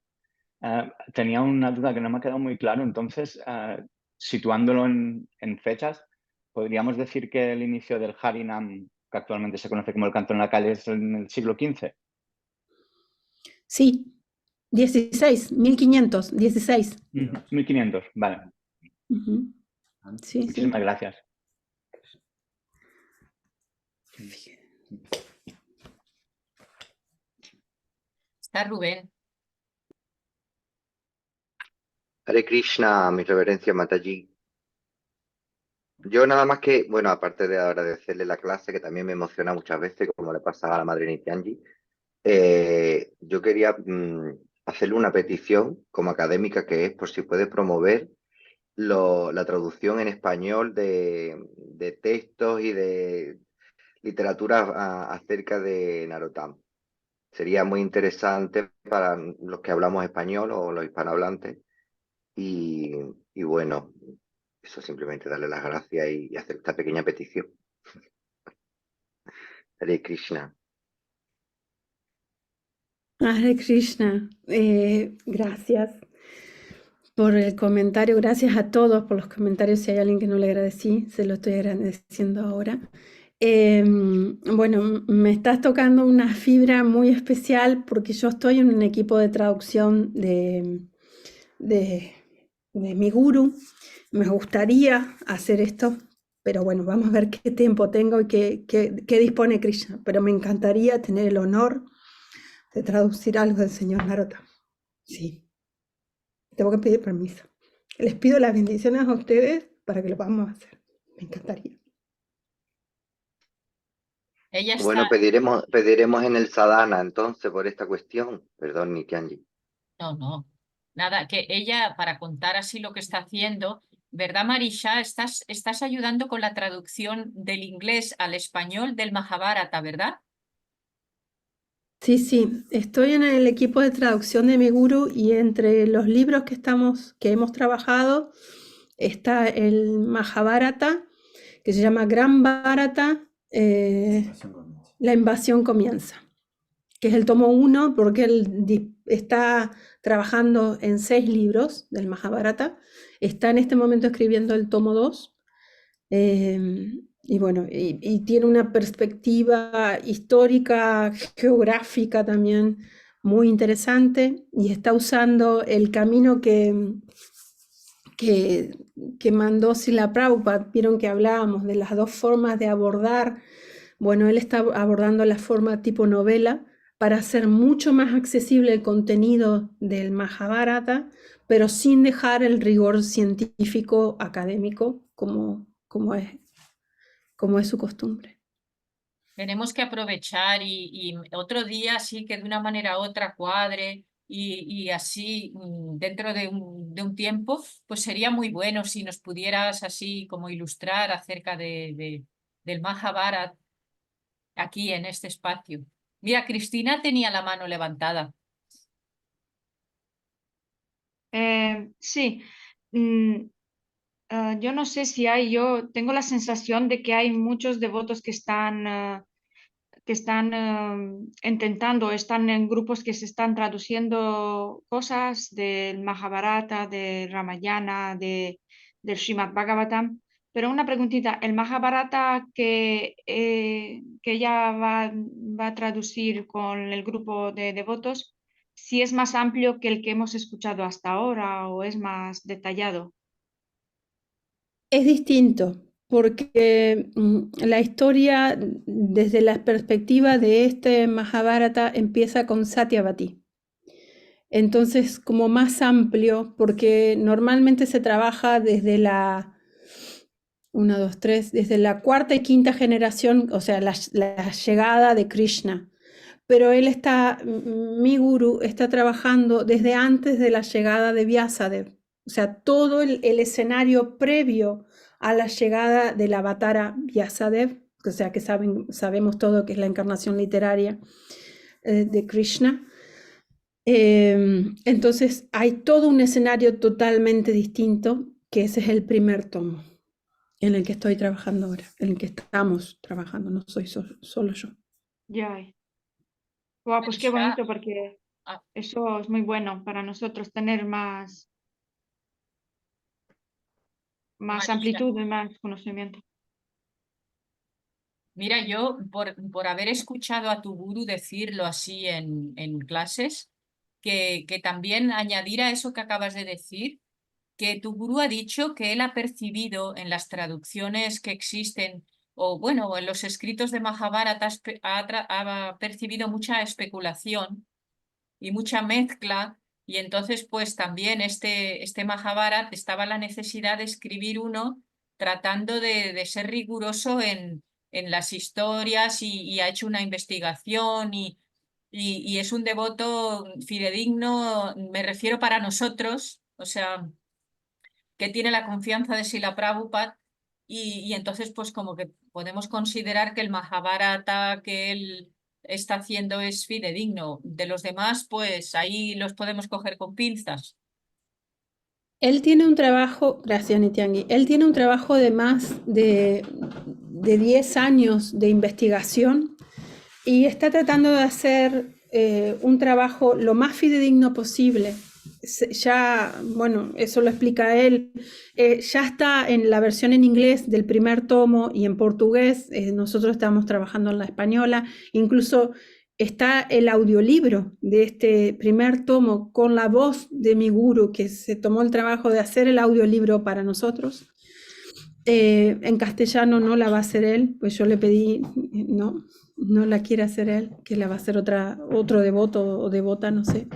Tenía una duda que no me ha quedado muy claro, entonces, situándolo en fechas, ¿podríamos decir que el inicio del Harinam, que actualmente se conoce como el canto en la calle, es en el siglo XV? Sí, 1516. 1500, vale. Ujú. Sí, sí. Muchísimas gracias. Está Rubén. Hare Krishna, mi reverencia Mataji. Yo nada más que, bueno, aparte de agradecerle la clase, que también me emociona muchas veces, como le pasa a la madre Nityanji, yo quería hacerle una petición como académica, que es por si puede promover la traducción en español de textos y de literatura acerca de Narottam. Sería muy interesante para los que hablamos español o los hispanohablantes. Y bueno, eso simplemente darle las gracias y hacer esta pequeña petición. Hare Krishna. Hare Krishna, gracias por el comentario, gracias a todos por los comentarios. Si hay alguien que no le agradecí, se lo estoy agradeciendo ahora. Bueno, me estás tocando una fibra muy especial porque yo estoy en un equipo de traducción de mi guru. Me gustaría hacer esto, pero bueno, vamos a ver qué tiempo tengo y qué dispone Krishna. Pero me encantaría tener el honor de traducir algo del señor Narottam. Sí, tengo que pedir permiso. Les pido las bendiciones a ustedes para que lo podamos hacer. Me encantaría. Ella está. Bueno, pediremos en el sadhana entonces por esta cuestión. Perdón, Nityanji. No. Nada, que ella, para contar así lo que está haciendo, ¿verdad, Marisha? Estás ayudando con la traducción del inglés al español del Mahabharata, ¿verdad? Sí, estoy en el equipo de traducción de mi guru y entre los libros que hemos trabajado está el Mahabharata, que se llama Gran Bharata, La invasión comienza, que es el tomo 1, porque él está trabajando en 6 libros del Mahabharata. Está en este momento escribiendo el tomo 2. Y bueno, y tiene una perspectiva histórica, geográfica también muy interesante, y está usando el camino que mandó Srila Prabhupada. Vieron que hablábamos de las dos formas de abordar. Bueno, él está abordando la forma tipo novela para hacer mucho más accesible el contenido del Mahabharata, pero sin dejar el rigor científico académico como es su costumbre. Tenemos que aprovechar y otro día sí que de una manera u otra cuadre y así dentro de un tiempo, pues sería muy bueno si nos pudieras así como ilustrar acerca del Mahabharata aquí en este espacio. Mira, Cristina tenía la mano levantada. Sí, yo no sé si yo tengo la sensación de que hay muchos devotos que están intentando, están en grupos que se están traduciendo cosas del Mahabharata, de Ramayana, del Srimad Bhagavatam. Pero una preguntita, ¿el Mahabharata que ella va a traducir con el grupo de devotos, si es más amplio que el que hemos escuchado hasta ahora o es más detallado? Es distinto, porque la historia desde la perspectiva de este Mahabharata empieza con Satyavati. Entonces, como más amplio, porque normalmente se trabaja desde la 1, 2, 3, desde la cuarta y quinta generación, o sea, la llegada de Krishna. Pero mi guru está trabajando desde antes de la llegada de Vyasadeva. O sea, todo el escenario previo a la llegada del avatara Vyasadeva, o sea, que sabemos todo que es la encarnación literaria de Krishna. Entonces, hay todo un escenario totalmente distinto, que ese es el primer tomo en el que estoy trabajando ahora, en el que estamos trabajando, no soy solo yo. Ya. Guau, pues qué Marisha, bonito, porque ah, eso es muy bueno para nosotros, tener más Marisha. amplitud y más conocimiento. Mira, yo por haber escuchado a tu gurú decirlo así en clases, que también añadir a eso que acabas de decir, que tu gurú ha dicho que él ha percibido en las traducciones que existen, o bueno, en los escritos de Mahabharata, ha percibido mucha especulación y mucha mezcla, y entonces pues también este Mahabharata estaba la necesidad de escribir uno tratando de ser riguroso en las historias y ha hecho una investigación y es un devoto fidedigno, me refiero para nosotros, o sea, que tiene la confianza de Srila Prabhupada y entonces pues como que podemos considerar que el Mahabharata que él está haciendo es fidedigno. De los demás, pues ahí los podemos coger con pinzas. Él tiene un trabajo, gracias Nityangi, él tiene un trabajo de más de 10 años de investigación y está tratando de hacer un trabajo lo más fidedigno posible. Ya, bueno, eso lo explica él, ya está en la versión en inglés del primer tomo y en portugués, nosotros estamos trabajando en la española, incluso está el audiolibro de este primer tomo con la voz de mi gurú, que se tomó el trabajo de hacer el audiolibro para nosotros. En castellano no la va a hacer él, pues yo le pedí, no la quiere hacer él, que la va a hacer otro devoto o devota, no sé.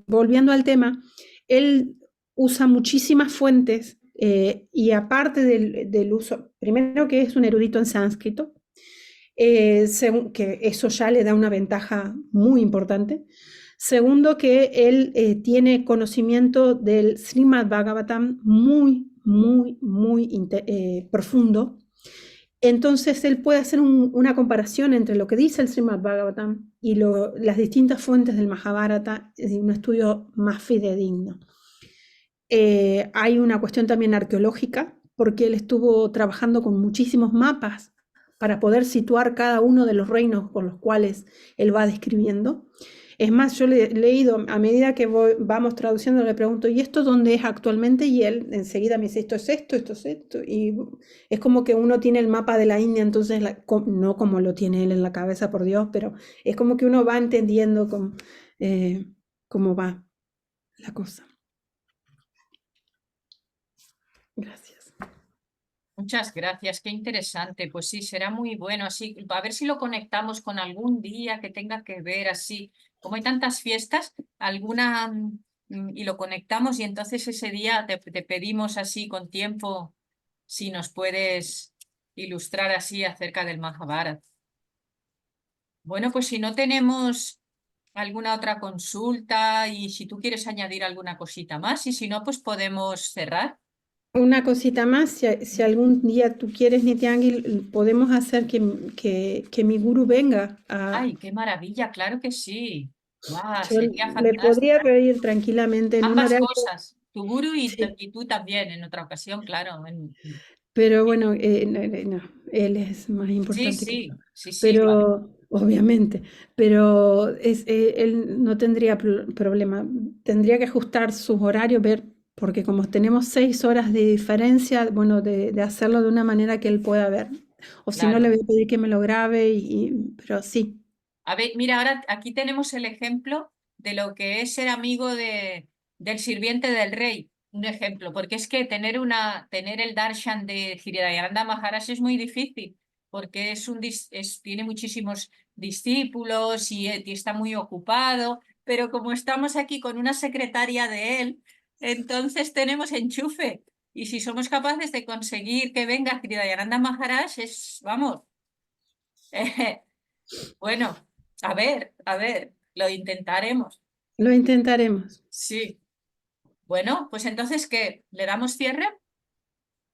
Volviendo al tema, él usa muchísimas fuentes y aparte del uso, primero que es un erudito en sánscrito, que eso ya le da una ventaja muy importante. Segundo, que él tiene conocimiento del Srimad Bhagavatam muy profundo. Entonces él puede hacer una comparación entre lo que dice el Srimad Bhagavatam y las distintas fuentes del Mahabharata, un estudio más fidedigno. Hay una cuestión también arqueológica, porque él estuvo trabajando con muchísimos mapas para poder situar cada uno de los reinos con los cuales él va describiendo. Es más, yo le he leído, a medida que vamos traduciendo, le pregunto, ¿y esto dónde es actualmente? Y él enseguida me dice, esto es esto, esto es esto. Y es como que uno tiene el mapa de la India, entonces, no como lo tiene él en la cabeza, por Dios, pero es como que uno va entendiendo cómo va la cosa. Gracias. Muchas gracias, qué interesante. Pues sí, será muy bueno. Así, a ver si lo conectamos con algún día que tenga que ver así. Como hay tantas fiestas, alguna y lo conectamos y entonces ese día te pedimos así con tiempo si nos puedes ilustrar así acerca del Mahabharata. Bueno, pues si no tenemos alguna otra consulta y si tú quieres añadir alguna cosita más y si no, pues podemos cerrar. Una cosita más, si algún día tú quieres, Nityangi, podemos hacer que mi gurú venga a... Ay, qué maravilla, claro que sí. Guau, Yo sería le podría fantástico. pedir tranquilamente en un Ambas horario, cosas, tu gurú sí, y tú también en otra ocasión, claro. pero bueno, no, él es más Sí, importante que yo. sí, sí, sí, Pero, obviamente, pero él no tendría problema. Tendría que ajustar sus horarios, ver, porque como tenemos 6 horas de diferencia, bueno, de hacerlo de una manera que él pueda ver. O si no, le claro. voy a pedir que me lo grabe, pero sí. A ver, mira, ahora aquí tenemos el ejemplo de lo que es ser amigo del sirviente del rey. Un ejemplo, porque es que tener el darshan de Hridayananda Maharaj es muy difícil, porque tiene muchísimos discípulos y está muy ocupado, pero como estamos aquí con una secretaria de él, entonces tenemos enchufe. Y si somos capaces de conseguir que venga Hridayananda Maharaj, vamos, bueno, a ver, lo intentaremos. Lo intentaremos. Sí. Bueno, pues entonces, ¿qué? ¿Le damos cierre?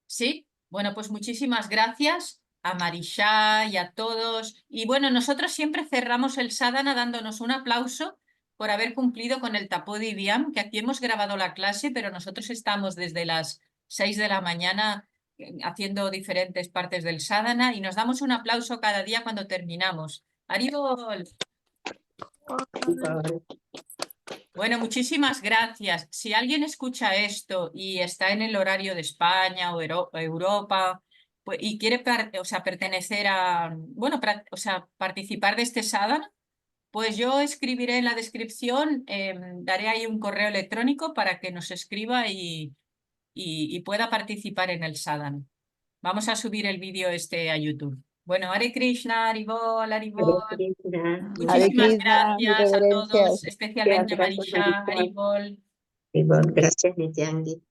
Sí. Bueno, pues muchísimas gracias a Marisha y a todos. Y bueno, nosotros siempre cerramos el sadhana dándonos un aplauso por haber cumplido con el Tapodi Vyam, que aquí hemos grabado la clase, pero nosotros estamos desde las 6 de la mañana haciendo diferentes partes del sadhana y nos damos un aplauso cada día cuando terminamos. Haribol. Bueno, muchísimas gracias. Si alguien escucha esto y está en el horario de España o Europa pues, y quiere pertenecer a, bueno, participar de este sadhana, pues yo escribiré en la descripción, daré ahí un correo electrónico para que nos escriba y pueda participar en el sadhana. Vamos a subir el vídeo a YouTube. Bueno, Hare Krishna, Haribol, Haribol. Muchísimas gracias a todos, especialmente a Marisha, Haribol. Gracias, Nityangi.